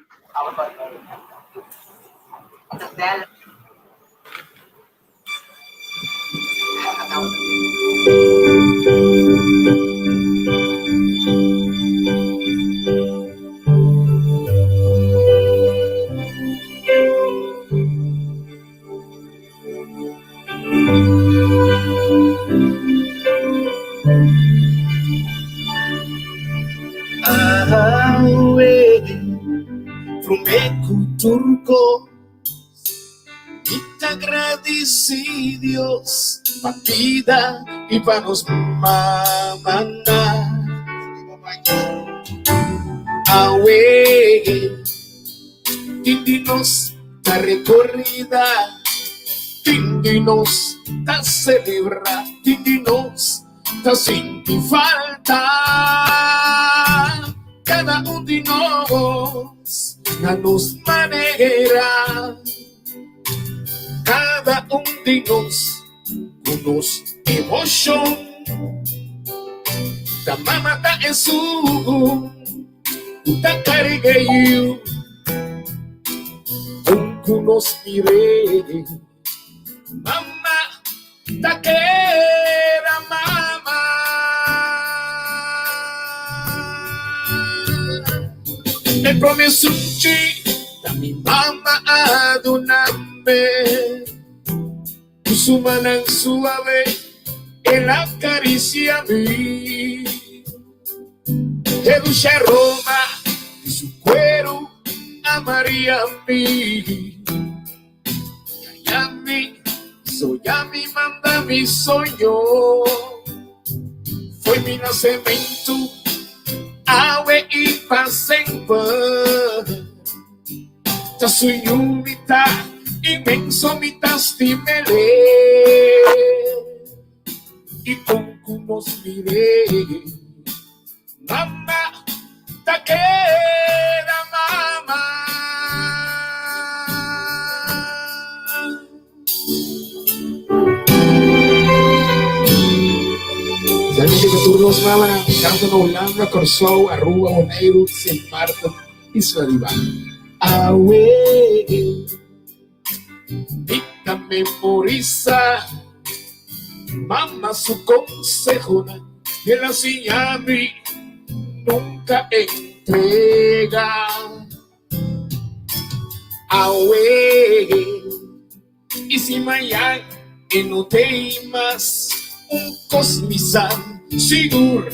Dela. Turco, y te agradecí Dios pa' vida y pa' nos mamá. Awe, tindinos ta recorrida, tindinos ta celebra, tindinos ta sinti falta. Cada de nós na nos maneira, cada de nós com nos emoção. Da mama da ensugo, da carreguei, com nos mirei, mama da queira mama. E promesso-te da minha mama adoname, sua mão suave, ela acaricia-me. Ele Roma e seu cuero amaria-me. Yami, Soyami manda mi sonho. Foi meu nascimento, awe e pasempa. Ta suyumita, imenso mitastimele. E como nos mirei, mama, taquera mama. Sabi que turnos mama, canto na Holanda, Corsou, Aruba, Bonaire, Sint Maarten, Isla Riba. Awe, Dita memoriza, mama su consejo, que la señami nunca entrega. Awe, y si mañana no te más cosmizan, seguro,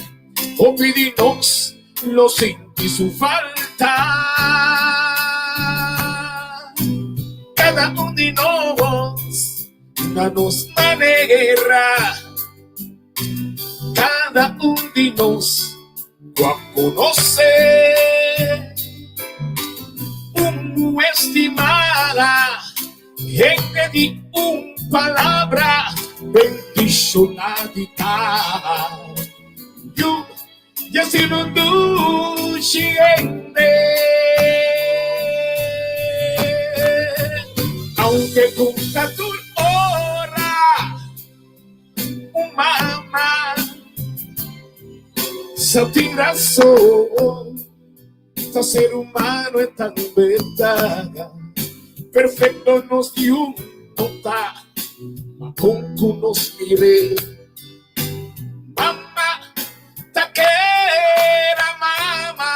o pedimos lo sentí su falta. Cada de nós na nos maneira, cada de nós a conhecer, estimada, gente de palavra, bendicionada. Eu já se não aunque con tu hora, mama, só tem razão. Este ser humano é tão verdade, perfeito nos dio nota, mas como nos mire, mama, taquera mama.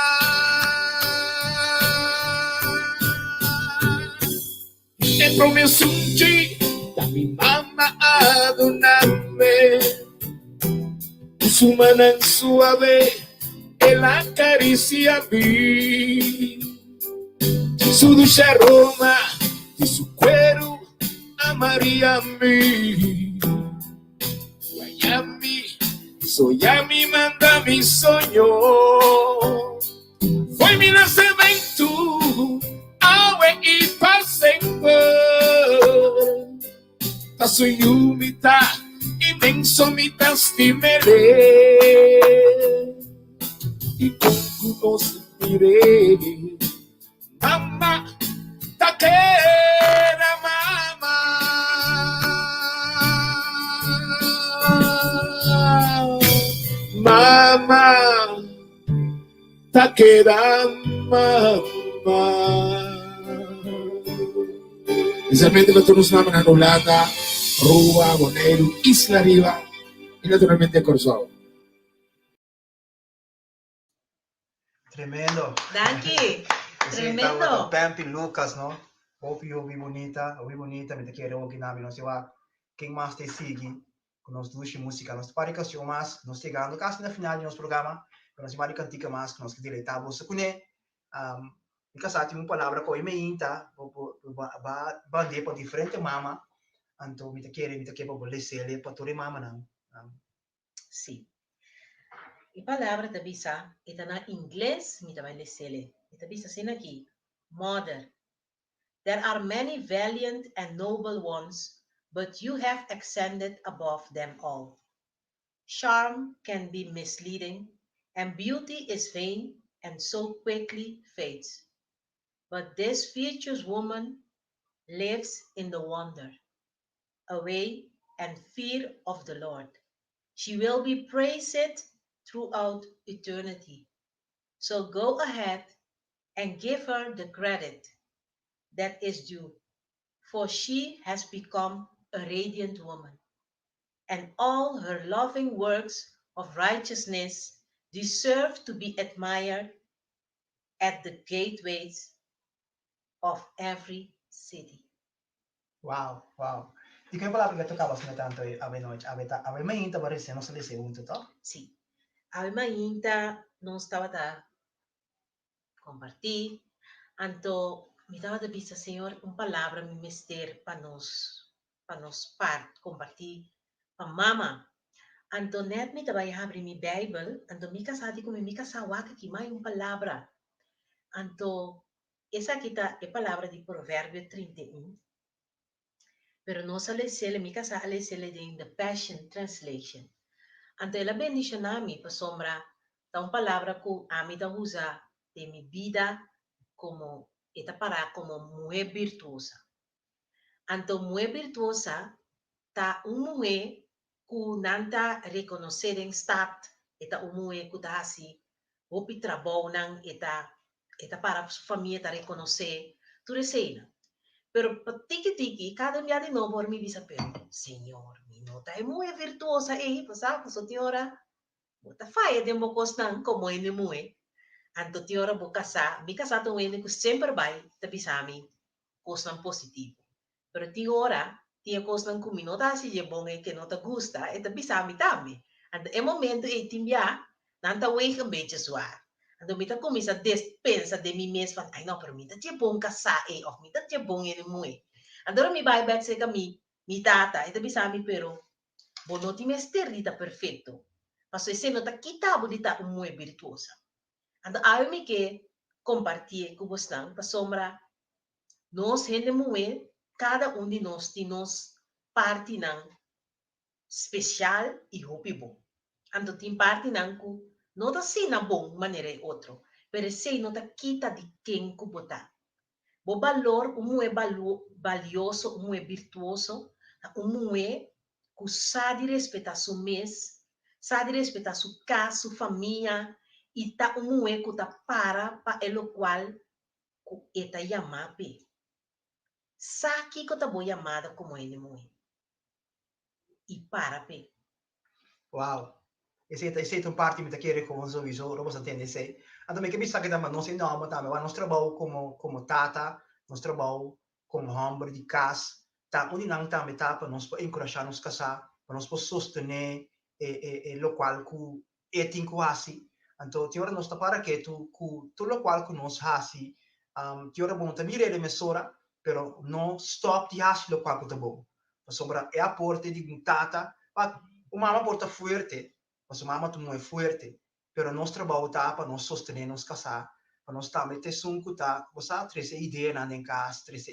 E promesso-te da minha mama adoname, sua mão suave, ela acaricia-me. Su dulce aroma e su cuero amaria-me. Miami, Soyami manda mi sonho. Foi meu nascimento, awe e pasempa. Ta suyumita, imenso mitastimele. E como nos mirei, mama, taquera mama. Mama, taquera mama. Especialmente nosotros nos na Holanda, Aruba, Bonaire, Isla Riba y naturalmente Corsou. Tremendo. Danke. Tremendo. Tremendo. Pampi Lucas, no? Ouvi bonita, me te quero ouvir na minha cidade. Quem mais te segue com nós duas músicas, nós participamos mais, nós chegando quase na final do nosso programa, nós vamos cantar mais, nós que deletamos, se conhe, e casar uma palavra com me inta, bander para diferente mama, então me te quero para ler para toda mama não. Sim. A palavra da bisa, ita na inglês, me também lesele. Ita bisa sin aqui. Mother. There are many valiant and noble ones, but you have ascended above them all. Charm can be misleading, and beauty is vain and so quickly fades. But this virtuous woman lives in the wonder, away, and fear of the Lord. She will be praised throughout eternity. So go ahead and give her the credit that is due, for she has become a radiant woman, and all her loving works of righteousness deserve to be admired at the gateways of every city. Wow, wow. Di ko yung pala pagkatokabas na tanto abe noite, abe may inta ba rin siya, no sa lise unto to? Sim. A mainta não estava a compartilhar, então me dava de vista, Senhor, uma palavra me mister para nos compartilhar para mama. Então, net me trabalha abrir minha Bible, então me casadi com me casawaka que mais uma palavra. Então, essa aqui tá é palavra de Provérbio 31. Pero não se lê me casa lê em the Passion Translation. Então, ela bendice nami para sombra da uma palavra que a mim da usa de minha vida como esta para como mulher virtuosa. Então, mulher virtuosa tá uma mulher que nanta reconhecer em stat esta uma mulher que tá assim o trabalho nang esta para sua família tá reconhecer tudo isso. Pero tiki cada dia de novo me diz pero Senhor, mi nota é muito virtuosa aí, pasal ko so tiora. Bota faia de mo costan como ene mue. Anto tiora bo casa, mi casa to ene ko sempre vai, tabi sami, costan positivo. Pero tiora, tia costan ko mi nota si je bonge que nota gusta, e tabi sami tami. Anto e momento e timbia, nanta wege een beetje zwaar. Então, me começa a despensa de mim mesmo, ai não, pero me tá te bom casar, of me tá te bom ele muito. Então, me vai bet se kami, mi tata, ito bisa mi pero, bono ti mester dita perfecto. Paso ese no ta kita dita muy virtuosa. Então, ayo mi que compartir com vocês, pa sombra, nós gente muito, cada de nós tem nos parte nan especial e hopi bom. Então, tem parte nan ku não está assim na bom maneira outro, pero sei não está quita de quem que botar. O valor, é valioso, é virtuoso, é que sabe respeitar seu mês, sabe respeitar sua casa, sua família, e tá é que tá para o qual que está chamado. Sabe que tá boa chamada como ele é. E para pe. Wow. Esse é um parte me querer com os olhos, o robô entende se. Então me que bisa que também não sei não, mas também nós trabalho como tata, nós trabalho como homem de casa, tá onde não também tá para nós encorajar nos casar, para nós sostener local que é tinco assim. Então tem hora nós tá para que tu local que nós assim, tem hora bom também ele mesura, pero não stop de assim local que tá bom. Sombra é a porta de um tata, uma porta forte. Mas mama tu muito forte, pero nós trabalho tá para nós sostener nos casar, para nós também ter sunco tá, você traz ideia na em casa, traz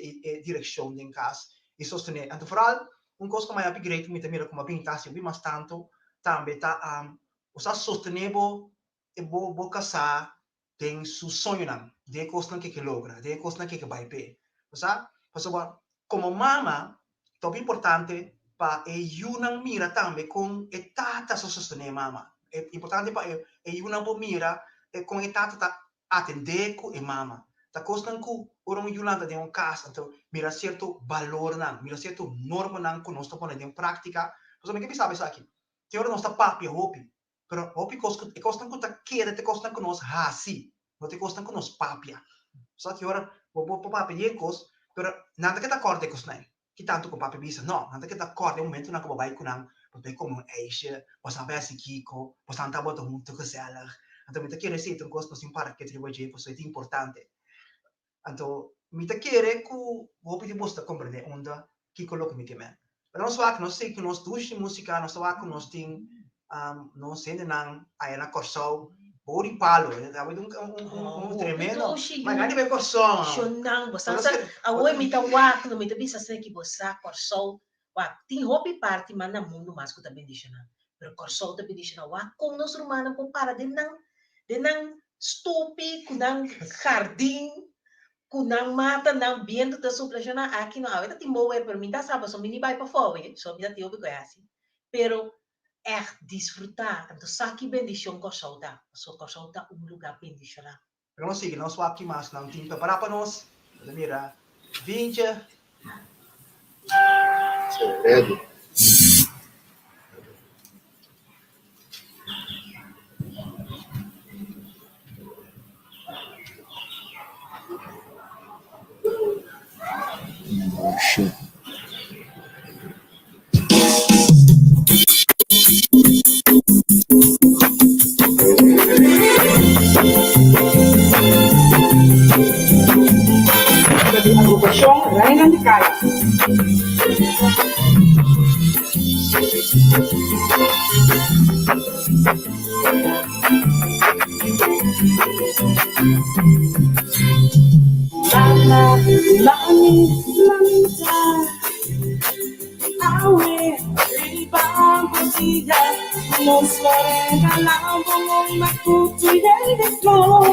direção em casa e sostener. Então, vooral coisa como é upgrade, me também como pintar se mas tanto também tá você sostener bo casar tem seu sonho não, de coisa que logra, de coisa que vai pe, você, como mama, top importante pa yunang mira também com etata so sostener mama. É importante pa yunang po mira com etata ta atender com mama. Ta costan ku orang yulanta de casa, então mira certo valor nan, mira certo norma nan que nós estamos em prática. Então me que sabe isso aqui. Que hora nós está papi hopi, pero hopi costan ku ta queda te costan ku nós hasi, não te costan ku nós papia. Só que hora bo papi de cos, pero nada que ta corte costan. Que tanto com papi bisa, não, nanti kita acorde um momento na que babai kunang, babai como eisha, você vai se kiko, você não tá botando muito gezellig. Então me tá querer ser um gosto assim para que tribo je, pois é importante. Então me tá querer que vou pedir você compreender onda que coloca me que men. Mas nós vai que nós sei que nós duas música, nós vai que nós tem não sendo não aí na corção bori palo tava tremendo mas não vai corção Shonang, basta away mita wak no mita bisa sa ki bosa korso wak ting hopi party man na mundo mas ko tabi disyo na pero korso tabi disyo na wak kung nos rumana po para din ng stupi kunang jardín kunang mata ng viento ta supla siya na aki no awet ti mower pero minta saba so mini bay pa fowe so minta ti obi ko yasi pero echt disfrutar então saki bendición korso ta so korso ta lugar bendición na. Pero nós seguimos, nós aqui mais não tem preparar para nós. Mira, 20. Ready. Oh, shit. Dari agrupasyong Rainan de Kaya. Lala, langit, langita, awe, ribang kutida, nos regalamos una cuchilla de flor.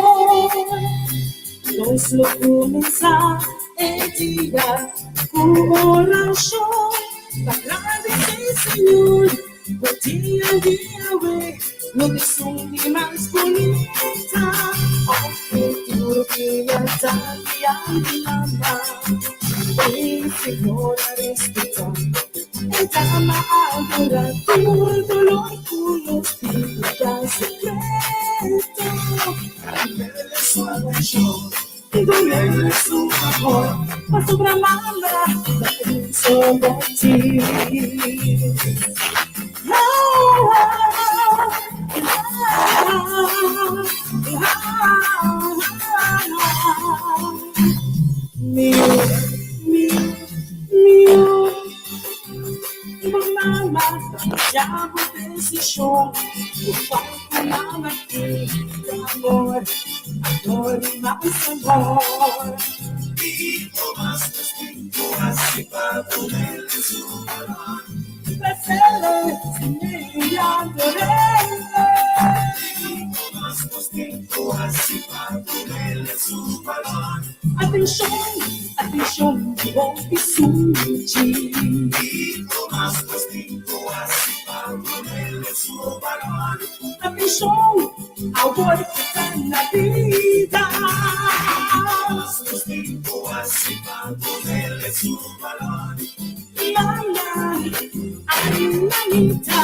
Nos lo comienza el día con oración, la grande del Señor, por día a día ve, no es un día más bonita, al futuro que ya está guiando, el Señor a respetar, el llama a adorar, tu dolor con los días secretos, el su amor. Duele su amor, mas sobre amarla, sobre ti. Mío, mamá, ya vou desse show, o palco nada aqui, amor. Amor y más amor. Y tomas distinto así para ponerle su valor. Placeres y adorarle. Y tomas distinto así para ponerle su valor. Atención, atención, vivo y suchi. Y tomas distinto así para ponerle su valor. Atención, amor que está en la vida. Distinto así para ponerle su valor. Mala, animalita.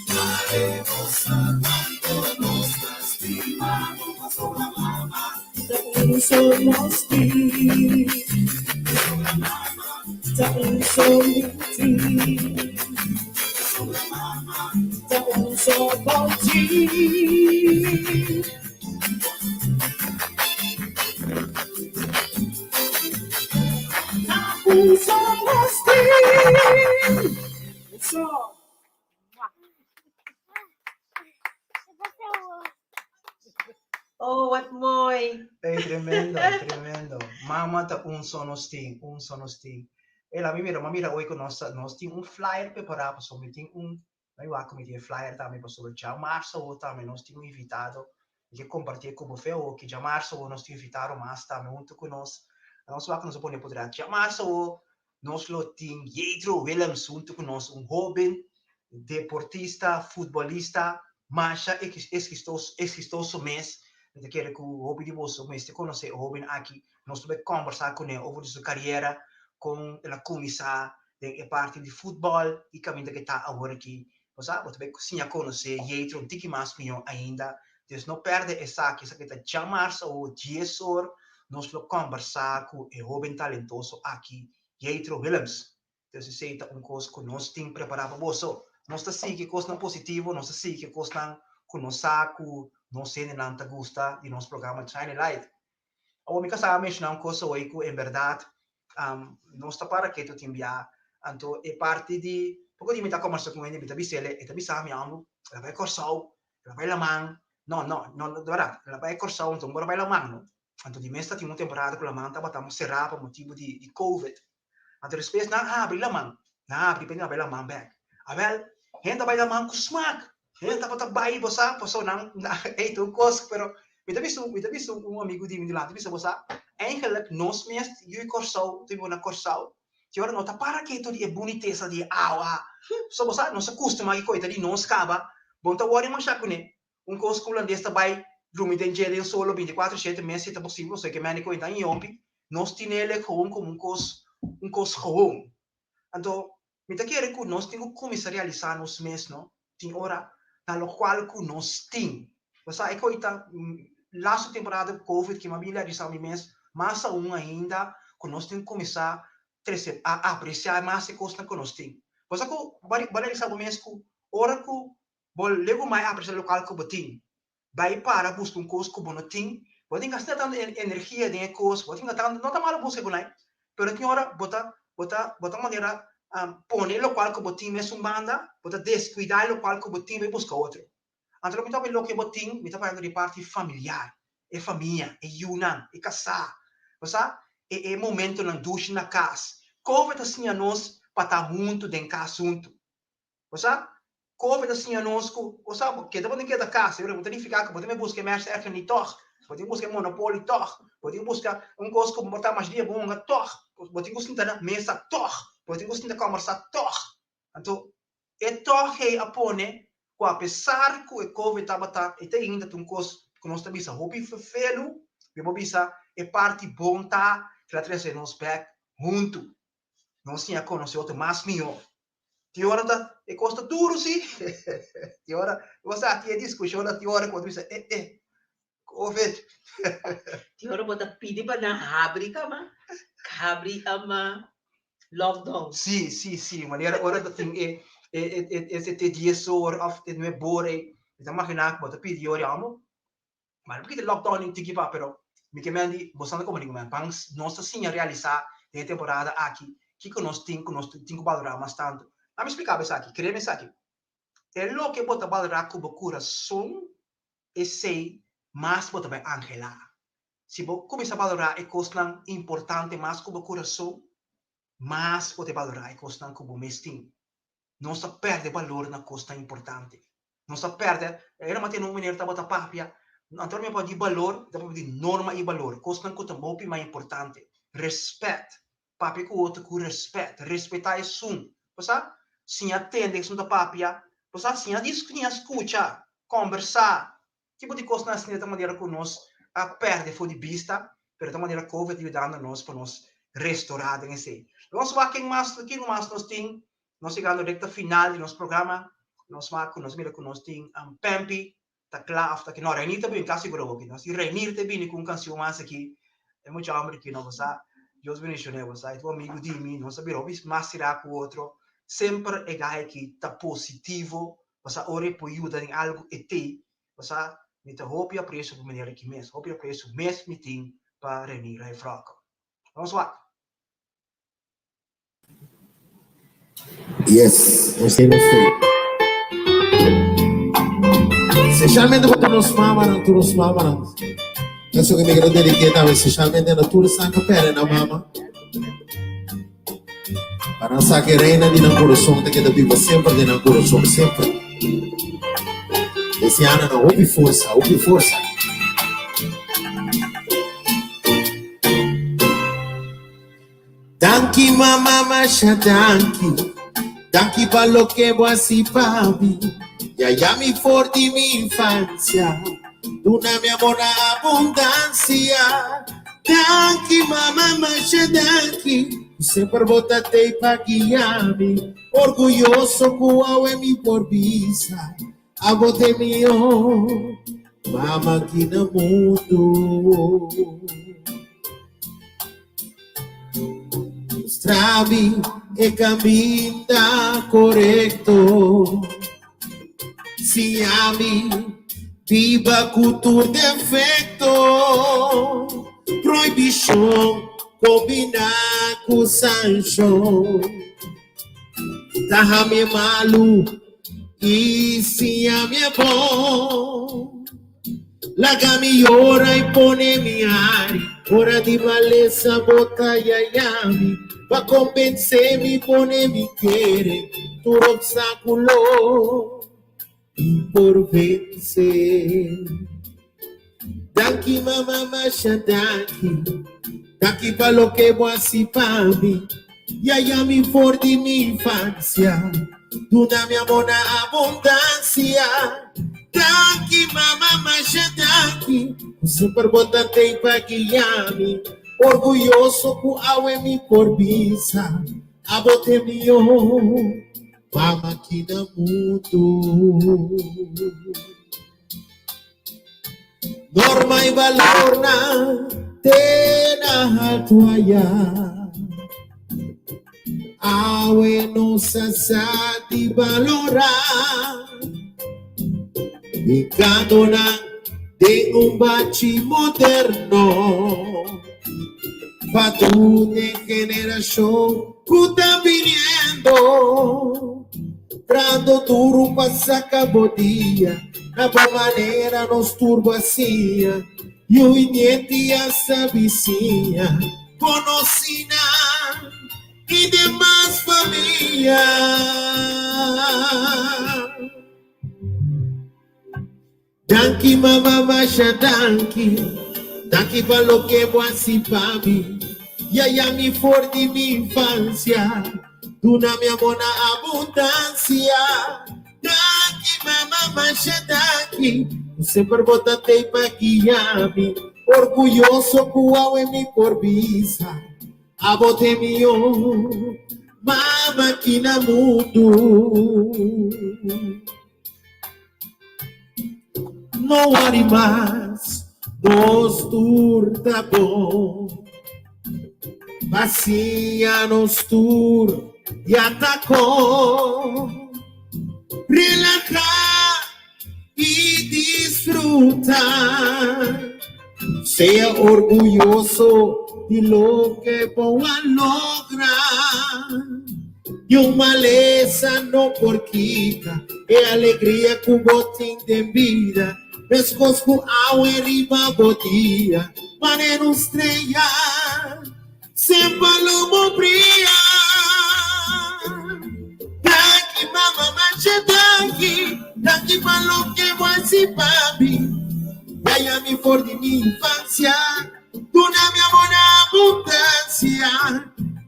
Haremos a cuanto nos lastimamos sobre la mamá. También somos ti. Sobre la mamá. También somos ti. Sobre la mamá. También somos ti. Oh, what mooi. Hey, tremendo, tremendo. Mama tá sonosting. Ela mira, hoje nós temos flyer preparado, só me tem aí lá como tem flyer também para sobre já março ou também nós temos invitado que compartilhar com você ou que já março ou nós temos invitado mais também junto com nós lá que nós podemos poder já março ou nós lo temos Jethro Willems junto com nós jovem deportista, futebolista, mas exitoso mês. Eu quero que o hobby de você, mas te conhecer o hobby aqui, nós vamos conversar com ele sobre sua carreira, com a comissão, a parte de futebol e caminho que está agora aqui. Você vai conhecer Jethro um pouquinho mais melhor ainda. Então, não perde essa que está já março ou dia sor, nós vamos conversar com o hobby talentoso aqui, Jethro Willems. Então, se você está coisa que nós temos preparado para você, nós está sim que coisa positivo, nós está sim que coisa que nós saco, nós sei não te gusta de nosso programa Shiny Light. Ou me casar mencionar uma coisa hoje que em verdade nós está para que tu te enviar, então é parte de Porque di mita conversa com ele, mita bisele, eta bisa mi amo, ela vai corsau, ela vai lamang, não, verdade, ela vai corsau, então bora vai lamang, no? Então di mesta tinha uma temporada com lamang, tava tamo será por motivo de Covid. Então depois na abre lamang, na abre penha vai lamang back. Abel, gente vai lamang com smack, gente tava bai bosa, poso nang eito cos, pero mita bisu um amigo de mim de lá, bisa bosa, eigenlijk nós mesmo, eu corsau, tipo na corsau. Ti ora nota para che tu è bonitezza di aua. So bosa non sa costuma che coita di non scava. Bonta wori ma shakune. Un cos culandesta bai rumi den jede solo 24/7 mesi ta possibile so che mani coita in yompi. Nos tinele gewoon come un cos gewoon. Anto mi ta chiere cu nos tingu commissarializar nos mes no. Tin ora na lo qual cu nos tin. Bosa e coita last temporada Covid que mabila di sa mes, massa un ainda con nos tin começar a apreciar mais as coisas que nós temos. Pois é que vale saber mesmo que hora que vou levar mais a apreciar o local que eu tenho. Vai para buscar coisa que eu não tenho. Vou ter que gastar tanta energia em coisas. Vou ter que gastar não tá mal buscar com aí. Pero tem hora bota maneira poner o local que eu tenho mesmo banda, bota descuidar o local que eu tenho e buscar outro. Então me tá vendo o que eu tenho, me tá falando de parte familiar, é família, é yunan, é casar. Pois é momento na ducha na casa. Covid assim a nós para estar junto, em casa junto. Você? Covid assim a nós, você que depois de que da casa, eu vou ter que ficar, vou ter que buscar mais erro nem toque, vou ter que buscar monopólio toque, vou ter que buscar coisa que botar mais dia bom a toque, vou ter que buscar na mesa toque, vou ter que buscar na conversa toque. Então, é toque a pone, com apesar que o Covid estava e tem ainda um coisa que nós também sabemos, hobby felo, eu bisa é parte bom tá que trazer nos back junto. Nós tinha conhecido outro mais melhor. Tem hora da é costa duro sim. Tem hora você tinha discussão da tem hora quando você Covid. Tem hora bota pedir para na abrir abrir ama lockdown. Sim, maneira hora da tem esse dias hora of the não é bore. Então imaginar que bota pedir hora amo. Mas porque lockdown não tem que para pero me que mendi bostando como digo man pans nossa sim realizar de temporada aqui que nós temos que valorar bastante. A me explicar isso aqui, creme isso aqui. É lo que bota valorar com o coração e sei mais bota bem angelar. Se você começar a valorar é coisa importante mais com o coração, mais bota valorar é coisa com o mestim. Não se perde valor na coisa importante. Não se perde, era uma maneira de botar papia. Então, me pode valor, depois de norma e valor. Coisa que também mais importante. Respeito. Papi com o outro com respeito. Respeitar isso. Você? Sim, atende isso da papia. Você? Sim, escuta. Conversar. Tipo de coisa assim, de maneira que nós a perde foi de vista. Pero de maneira Covid ajudando nós para nós restaurar. Nós vamos aqui mais nós temos. Nós chegando reta final do nosso programa. Nós vamos ver que nós temos Pempi. Tá claro, que não Reinir também tá seguro aqui, nós Reinir também com canção mais aqui é muito amor que não você, Deus bendicione você, tu amigo de mim, não sabe obis mais será com o outro, sempre é gai que tá positivo, você ore por ajuda em algo e te, você me tá hope apreço por maneira que mesmo, hope apreço mesmo meeting para Reinir aí fraco. Vamos lá. Yes, gostei. Specialmente quando nos mamam. Penso che mi quiero dedicare specialmente a tutti sanno bene na mama. Para sa che reina di un coração che da viva sempre di un coração sempre. Esse ano não houve força. Danki mama masha danki pa lo que voy papi. Ya mi forti mi infancia, una mi amor a abundancia. Danki mama masha danki, sempre botate pa guiarme, orgulloso cuau mi por visa, abote mío, mama aqui no mundo. Mostrami e caminha correto. Se ami, viva cultura defeito, proibição, combinar com Sancho. Taha me malu, e se a minha bom. Laga mi ora e pone mi ari, ora di maleza bota yayami, va convencer mi pone mi quiere, tu obstáculo y por vencer. Danki mama masha danki pa lo que voy a pa mi, yayami for di mi infancia, tu da mi amor na abundancia. Danki mama masha danki, super botante pa guiami, orgulhoso ku awe mi por bisa, abote mio, mama kina mundo. Norma y valor na tena tuaya, awe no sasati valorar. Ficando de un bachi moderno, pa tu de generación que está viniendo, trando duro pa sacar bodía, na boa maneira nos turbacia, e o inete essa vizinha, conocina e demais família. Danki mama masha danki pa lo que voy a mí, ya mi for de mi infancia, tu na mi amor na abundancia. Danki mama masha danki, sempre botate pa guiami, orgulhoso cuau em mi por visa, abote mio, mama que na mundo. Não há mais nos tur tá bom, vacía nos tur e atacou, relajar e desfrutar, seja orgulhoso de lo que vou a lograr. E uma maleza não porquita, é alegria com botim de vida. Pescosco ao erima bodia, mareno estreia, sem palomo brilha. Daqui mama mancha daqui palo que voy papi. Yaya mi for de minha infância, tu na minha amor na abundância.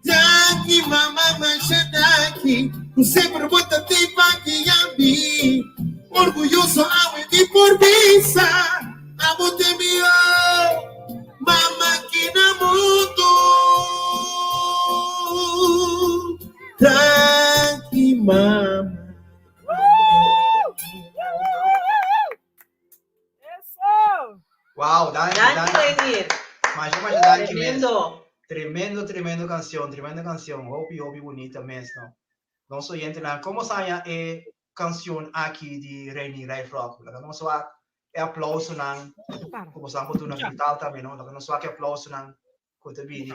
Daqui mama mancha daqui, tu sempre bota te pa guiambi. Orgulhoso ao me por visa, abote mio, mama que na mundo. Daqui mama. Wow, danke, Danke, danke. Rainier. Mas danke mesmo. Tremendo. Tremendo canção. Hopi bonita mesmo. Nosso gente lá, como saia é canção aqui de Rainy Life Rock. Não só é aplauso não, como sabe tu na final também não. Não só que aplauso não, quando vi.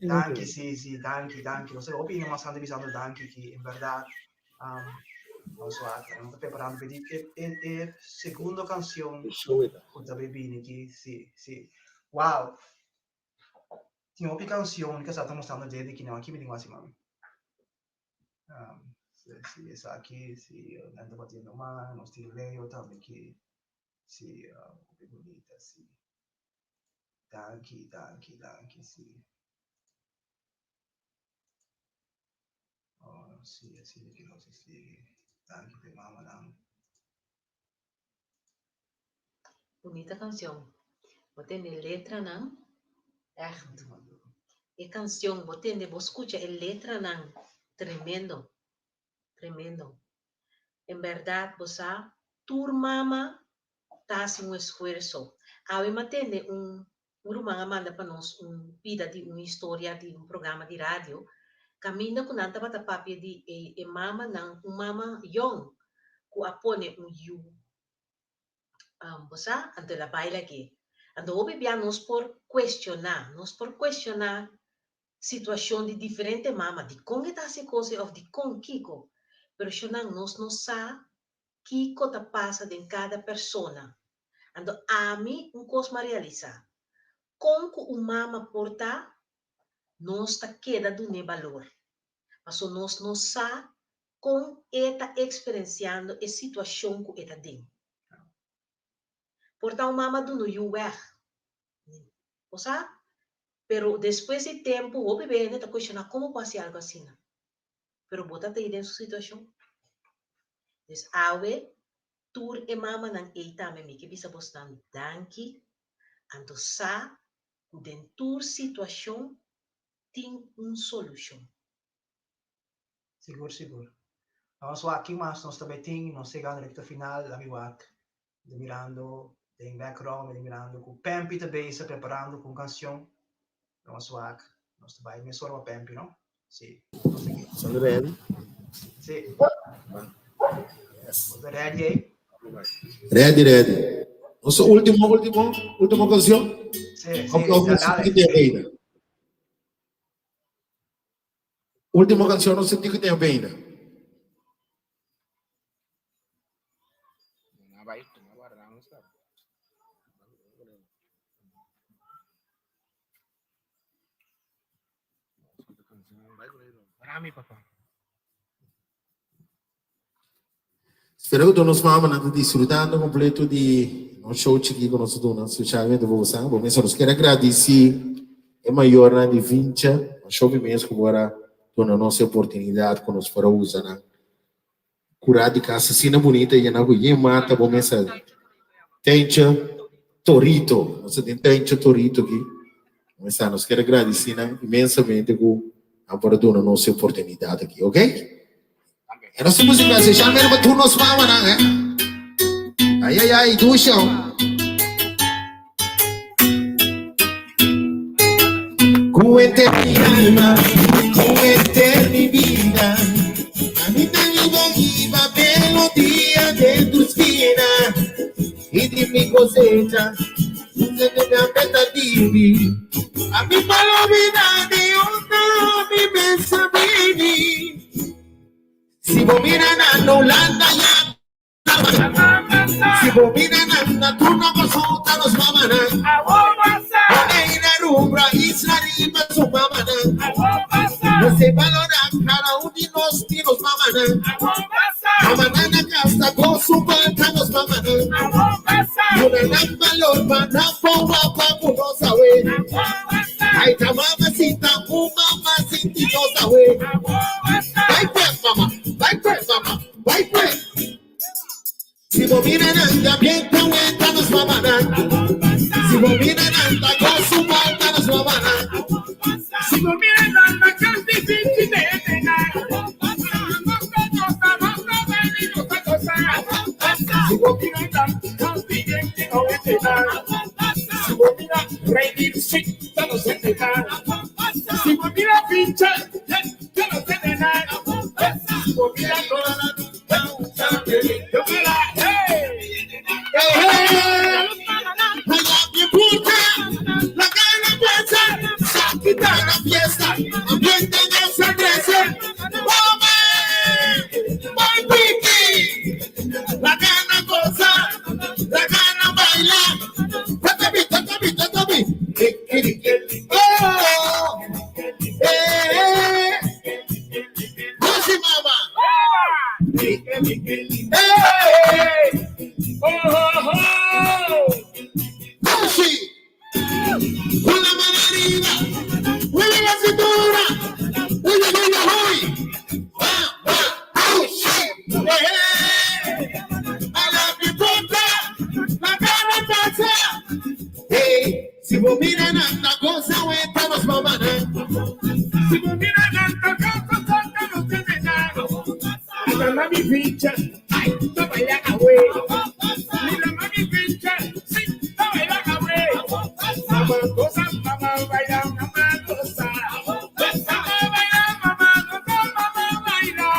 Danke, sim, danke. Não sei, hopi não mais ando dizendo danke que em verdade, não só, não estou preparando para é segunda canção quando vi aqui, sim. Wow. Tinha uma canção que está mostrando desde que não aqui me diga assim, mano. Se essa aqui, se anda batendo uma, não estilo leio também que se bonita, se danke, se se que não se danke pe mama não. Bonita canção. Botem letra não? Echt. E canção, botem de escucha a letra não? Tremendo. En verdad, você, tu mama, está haciendo un esfuerzo. Ahora me atende un rumán manda para nós vida de uma história de um programa de rádio. Caminha com nanta para papi de mama não mama young que apone you você ante la baila aqui. Ando obi bia nós por questionar situação de diferente mama, de como está se coisa ou de com Kiko. Pero eu não sabe Kiko ta passa de cada persona. Ando a mim coisa realizar. Com que o mama porta, nós ta queda do ne valor. Mas nós não sabe como está experienciando a situação que está dentro. Porta o mama do no you weg. O sabe? Pero depois de tempo, o bebê está questionando como pode algo assim. Pero bota te dentro da situação. Então, awe, tur e mama nang eita me que bisa bostan danki, anto sa, dentro situação tem solução. Seguro. Nós aqui mas nós também tem, nós chegando na reta final, a miwak, mirando, tem background, mirando com Pempi também, se preparando com canção. Nós também me soro Pempi, não? Sim. Sono ready? Sim. Yes. Ready aí? Ready. Nossa última canção? Sim. Que tem ainda. Última canção, não senti que tem ainda. Espero que todos mamãe estão desfrutando completo de um show aqui com nosso dono, socialmente vou usar. Bom, mas nós queremos agradecer a maior na de 20, um show mesmo que agora dona nossa oportunidade que nós para usar na curar de casa assim bonita e na coisa mata bom mas tente torito, nós tente torito aqui. Mas nós queremos agradecer imensamente com agora dona nossa oportunidade aqui, ok? E nossa música se chama mesmo tu nos mama, né? Ai, do chão. Com eternidade, a minha viva pelo dia de tua esquina e de minha cosecha, de minha expectativa, a minha palavra de onda, me pensa bem. Si vos miran a Holanda ya, si vos miran a tú no consulta los mamanas, pone la rubra Israel su mamana, no se valora cada uno de los mamanas, mamana casta con su palta los mamanas, no le dan valor para para no saber, ay ta mamacita, no sabe, ay pues mamá. Vai pues. Si vos miran anda bien te cuenta nos mamanas. Si vos miran anda con su palta nos mamanas. Si vos miran anda con difícil de tener. Si vos miran anda con bien que no tener. Si vos miran reír sí, ya no sé tener. Si vos miran pinche, ya no sé tener. Mira toda la yo mira, mi puta, la gana piensa, se quita la fiesta, ambiente de cerveza, ¡Hombre! Wiki, la gana goza, la gana bailar, tatabi, oh, Pussy mama. Hey, Pussy. Una mano arriba. Huele la cintura. Huele, huy. Pussy. I love you, puta. La cara pasa. Hey, si vos miran anda cosa, estamos mamanas. Si vos miran anda cosa, no te la mami pincha, ay, no vaya a güey. Ni la mami pincha, sí, no vaya a güey. Mamá cosa, mamá baila, mamá cosa. Mamá baila.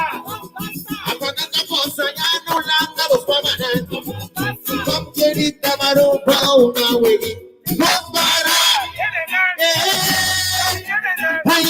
Con esta cosa ya no la andamos para manar. Con quierita maropa una güey. No para. Ay,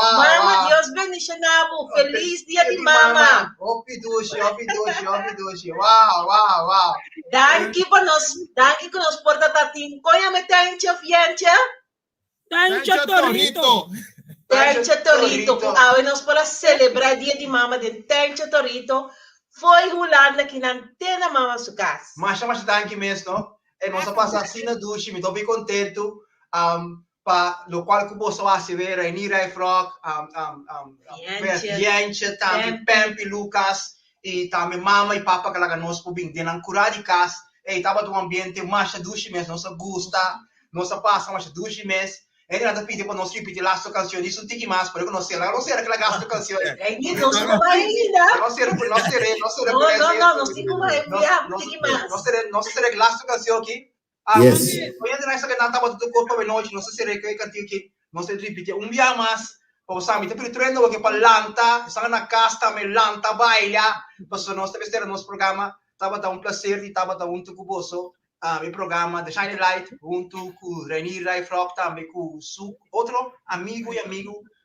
Mama, Dios bendicionado. Feliz dia de mama. Wow. Danke que nos porta tatin. Coia me tencha fiancha. Tancha Torito. Tencha Torito. Ah, nós para celebrar dia de mama de Tencha Torito. Foi rolar na quinantena mama su casa. Mas danke mesmo. E nós passamos assim na ducha, me estou bem contente. Pa lo qual que posso fazer é Nira e Frog, Bianca, também Pempi, Lucas e também mama e papa que lá nós podemos ter curar de casa e tava do ambiente mais duche mesmo, nossa gosta, nossa passa mais duche mesmo. E nada pedir para nós repetir as canções, isso tem que mais, porque não sei aquela gasta canção. É que não se vai ainda. Não sei. Não, tem como enviar, tem que mais. Nós seremos gasta canção aqui. Yes. Hoje nós que nada do corpo bem noite, não sei se que cantinho aqui, nós temos repetir dia mais. Para você me ter treino porque para lanta, está na casa também lanta baila, para nós temos ter nosso programa, tava dar prazer e tava dar muito com você. Meu programa The Shiny Light junto com Renir Rai Frog também com su outro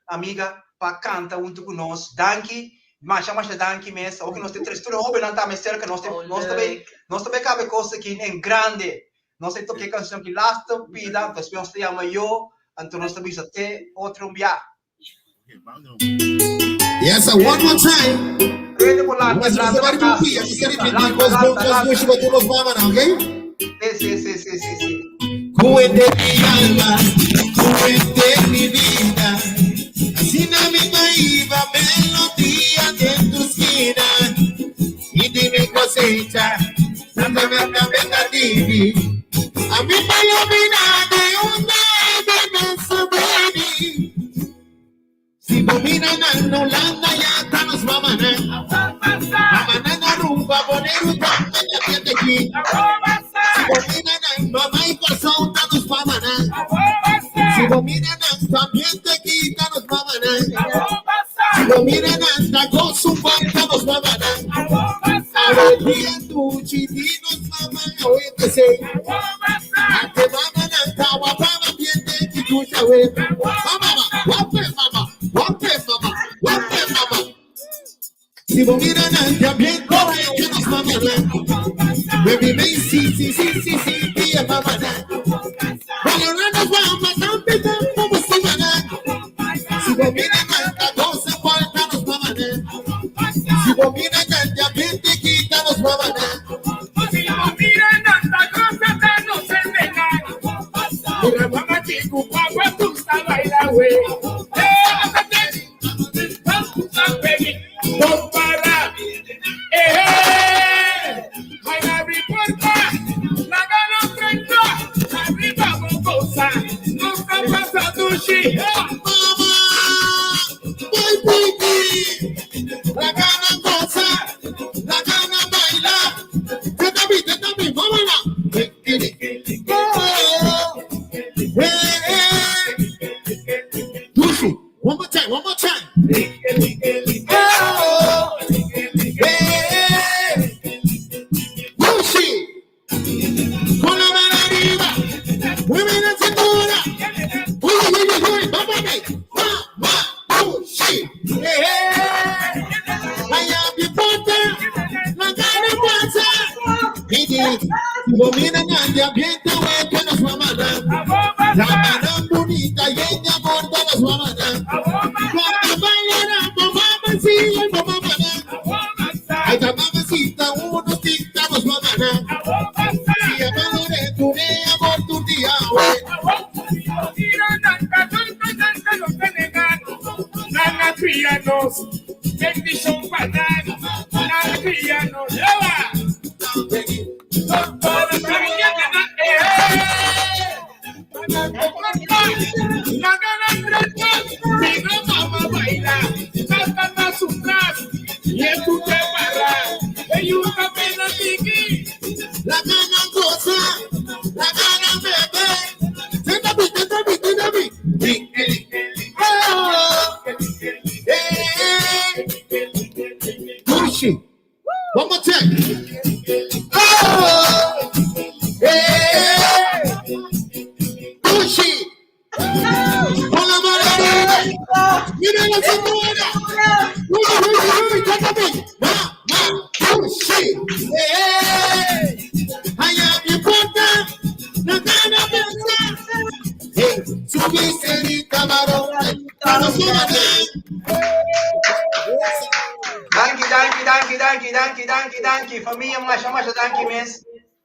amiga para cantar junto com nós. Danke, mas danke mesmo. O que nós temos tudo hobby não tá mais cerca, nós também cabe coisa aqui em grande. Nós temos que canção que lasta pida, nós vamos te chamar eu, então nós temos até outro dia. Yes, one more time. Mas você vai repetir, você repetir com os bons para todos os mamas, ok? Sí. Cuente mi alma, cuente mi vida, así no me iba melodía de tu esquina, y dime cosecha, dame venga a mí me ilumina de una de si dominan en Holanda ya están los mamanas, mamanas na rumba, poner un cambio de gente aquí. Dominan en mamá y corazón, danos mamanas. Si dominan en tu ambiente, quítanos mamanas. Si dominan en la cosa, danos mamanas. A ver, día tu chitinos, mamá, oíste se. A que mamanas, tahuapama, ambiente, que tu chawe. Mamá, guape, mamá, guape, mamá, guape, mamá. Si dominan en tu ambiente, quítanos mamanas. Baby, sí, tía mamá. Valorando vamos, no empezamos como si maná. Si domina tanta cosa, faltamos mamá. Si domina tanta ambiente, quitamos mamá. Si domina tanta cosa, danos el veneno. Mira mamá, chico, papá, tú estás bailando, güey. No para. Nunca pasa sushi. Mama, la gana goza, la gana baila. Te vámonos. Sushi, one more time. Sushi, con la mano arriba. Women in cintura. Uy, mama, shit. Vaya mi puta, la gana pasa. Midi, domina el ambiente, güey, que nos va a mandar. La mano bonita y ella gorda nos va a mandar. Cuando bailará, mamá, sí, mamá, ay, la mamacita, unos ticos nos va a mandar. Si a valore, tu ne amor, tu día, güey. Pianos, bendición para y es tu te barra, y un camino tiki, la gana cosa, la gana bebé, tentabi, Gucci, one more time. Gucci. Hola, María. Mira la señora. Uy, tentabi. Gucci. I am your partner. La gana bebé. Hey, subiste mi camarón. Danke. Família, masha, danke, mes.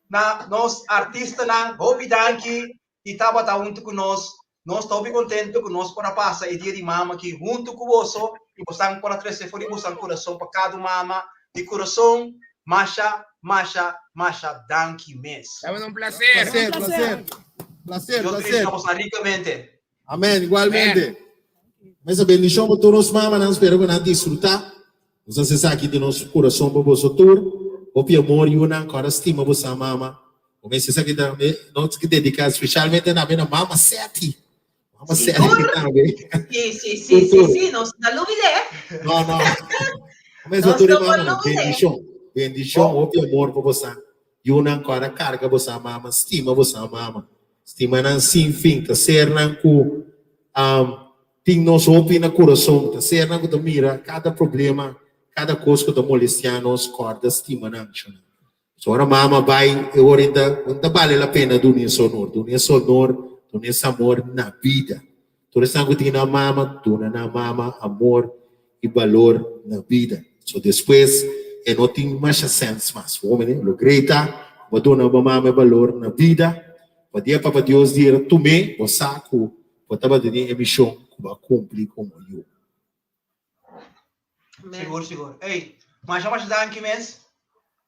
Na, nós, artista, na, Bobby, danke. E tava junto conosco. Nós estamos contentes que nós para passar o dia de mama aqui junto com você. E você para trazer fora você coração para cada mama. De coração, masha, danke, mes. É um prazer. Eu te estamos ricamente. Amén, igualmente. Essa bendição para todos os mamas, nós esperamos que nós desfrutar. Nós acessar aqui de nosso coração para você tour. O amor e uma cara estima você mama. O mês aqui também nós que dedicar especialmente na minha mama Sete. Mama Sete também. Sim, não se dá dúvida. Não. O mês eu tour mama, bendição, o amor para você. E uma cara carga você mama, estima você mama. Estima não sem fim, tá ser não com tem nosso opina coração, tá ser não com mira cada problema, cada coisa que tá molestando nos cordas, estima não. So a mama vai, eu ainda vale a pena dunia sonor, dunia amor na vida. Toda essa coisa na mama, amor e valor na vida. So depois, não tem mais senso mais. Homem, lo grita, vou dar mama valor na vida. Podia para Deus dizer, tu me, o saco, o tava de emissão, que vai cumprir como eu. Seguro. Ei, mas danke, mes.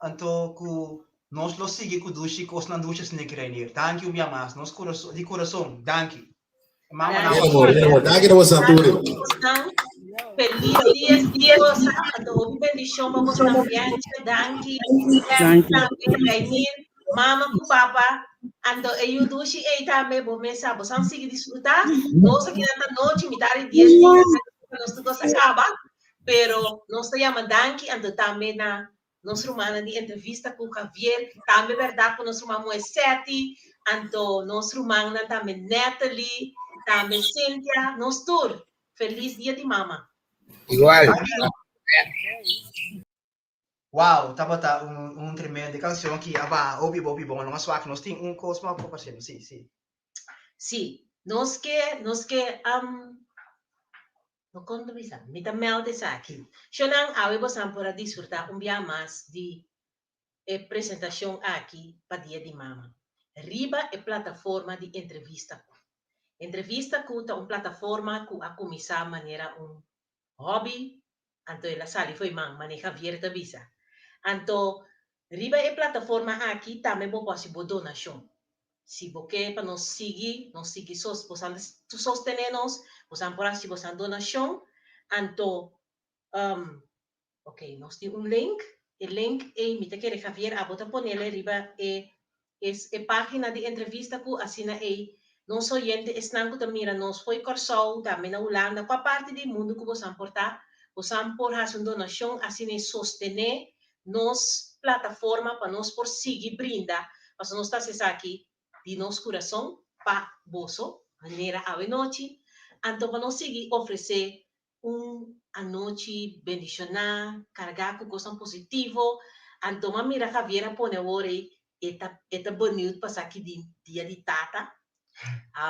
Então, que nós lo sigue com duche, cos na duche se negreinir. Danke, minha mas, nós coração, de coração, danke. Mama, amor, danke na você tudo. Feliz dia, você, então, bendição para você também, danke. Mama, com papa. Ando eu dushi também vou mesa, você consegue desfrutar? Nós aqui na noite, metade dia, nós todos acaba, pero nós estamos danke, ando também na nossa romana de entrevista com Javier, também verdade, com nossa romana é Sete, ando nossa romana também Natalie, também Cynthia, nós tour. Feliz dia de mama. Igual. Wow, tava tremendo canção que ouvi bom, não só que nós tem cosmo para fazer, sim. Sim, nós que no conto bisa, me também de aqui. Shonang awe bosan para desfrutar dia mais de apresentação aqui para dia de mama. Riba é plataforma de entrevista. Entrevista com uma plataforma que a começar maneira hobby, então ela sali foi maneja vierta visa. Então, riba é plataforma aqui também pode ser donação. Se você para nos seguir tu sostener-nos, você pode se você donação, então, ok, nós temos link, o link é, me te quer Javier, bota ponerle riba é página de entrevista que assina é, nós oyentes estão que mira, nós foi Corsol, também na Holanda, qual parte do mundo que você importa, você pode fazer uma donação, assim sostener nos plataforma para nos por seguir brinda, mas nós estamos aqui de nosso coração para bolso, maneira a noite, então para nós seguir oferecer a noite bendicionar, carregar com coisa positiva, então a mira Javier põe agora eta bonito passar aqui dia de tata,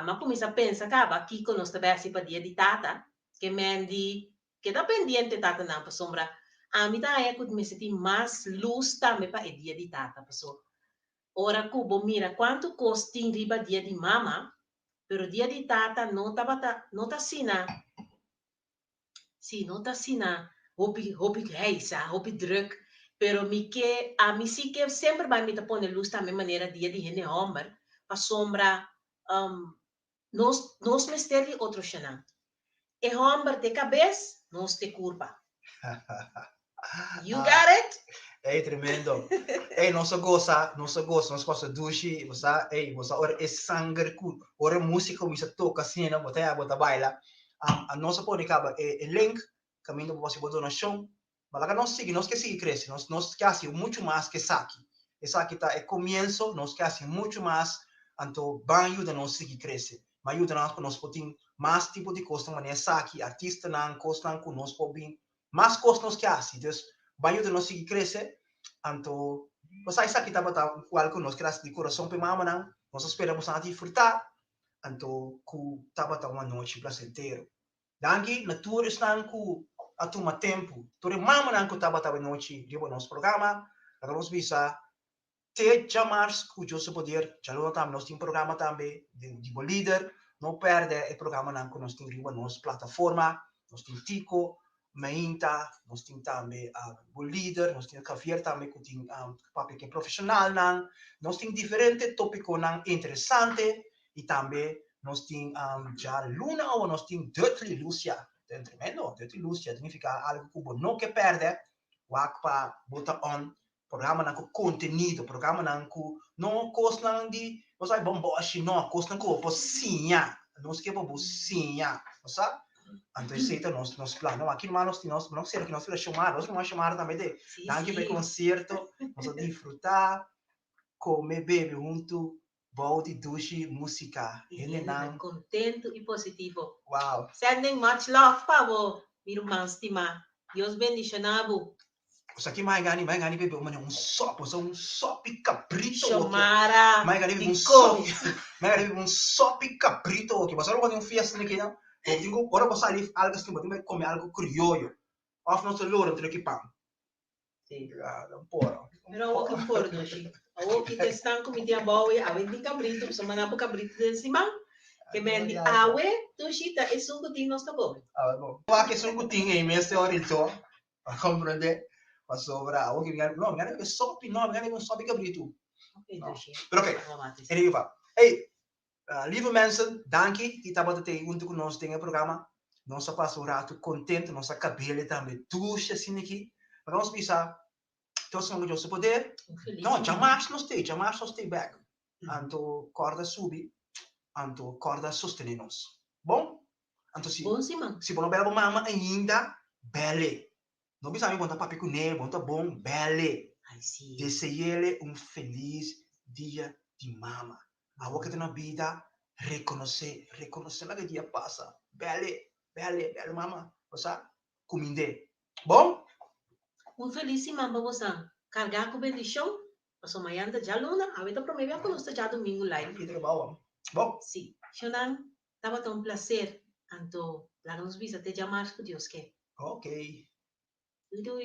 mas começa a pensar que aqui que nós estamos para dia de tata, que mendi que está pendiente tata não para sombra. A mim tá que me senti mais luz também para o dia de tata, pessoal. Ora, cubo, mira, quanto custa riba dia de mama, pero dia de tata não tá sina. Sim, não tá sina. Hopi reisa, hopi druk. Pero a mim sim que sempre vai me tá pondo luz também maneira dia de hene homem, para sombra, nos mistério outro xanã. E homem de cabeça, nos te curva. You got it? É tremendo. Ei, nossa gosta, nossa dushi, você ora é sangue cu, ora música você toca assim, não bota baila. A nossa pode acaba é link, caminho para você botar no show. Mas lá nós que seguir cresce, nós que assim muito mais que saki. Essa aqui tá é começo, nós que assim muito mais, então banho de nós seguir cresce. Mas ajuda nós para nós poder mais tipo de coisa, mas saki artista não costa com nós podem mais coisas nós que assim. Então banho de nós seguir crescer, então você sabe que estava qual que nós queremos de coração para mama não, nós esperamos a disfrutar, então que estava uma noite prazerosa. Danke, natura está com a toma tempo, todo mama não que estava noite de nosso programa, agora nós bisa te chamar que eu poder, já não nós temos programa também de líder, não perde o programa não que nós temos na nossa plataforma, nós temos Tico, Mainta, nós temos também o líder, nós temos Javier também que tem papel que é profissional, nós temos diferentes tópicos interessantes e também nós temos já Luna ou nós temos Duttley Lucia, é tremendo, Duttley Lucia significa algo que não que perde, para botar on programa com conteúdo, programa não costa de, você bomboche, não costa com bocinha, nós que bocinha, sabe? Então aceita nosso plano. Aqui nós não sei que nós vamos chamar também de danke para concerto, nós vamos disfrutar, comer, beber junto, bom de duche, música, contento e positivo. Wow. Sending much love, Pavo, meu irmão estima. Deus bendicionado. Isso aqui mais gani bebe um sope caprito. Chamara. Mais gani um sope caprito. Ok, mas agora fiesta aqui não. Eu digo, agora você ali algo assim, você vai comer algo criollo. Of não se loura entre que pão. Sim. Não pode. Pero o que for do shi. O que testan comida boa, a vende cabrito, so mana cabrito de cima. Que mendi awe, do shi ta é um cutinho nós tá bom. Bom. Lá que é um cutinho aí, mês teórico, para compreender. Mas sobra, o que não, é sope, não, é um sope cabrito. Ok, do shi. Pero ok, ele vai. Ei, lieve mensen, danke que estava até junto conosco tem o programa. Nós passamos um rato contente, nossa cabelo também ducha assim aqui. Mas nós pensar, todos nós temos poder. Não, jamais nós temos back. Então, corda subir, então corda sostener-nos. Bom? Então, se não bela mama ainda, bele. Não precisa contar papi com ele, conta bom, bele. Desejo-lhe feliz dia de mama. A boca na vida, reconhecer lá que dia passa. Bele, mama. Você, cominde. Bom? Feliz mama, você. Cargar com bendição. Passo amanhã da Jaluna, a vida promete que nós já domingo live. Bom? Sim. Shonan, estava um prazer. Então, lá nos visita, te chamar que Deus quer. Ok. Dui.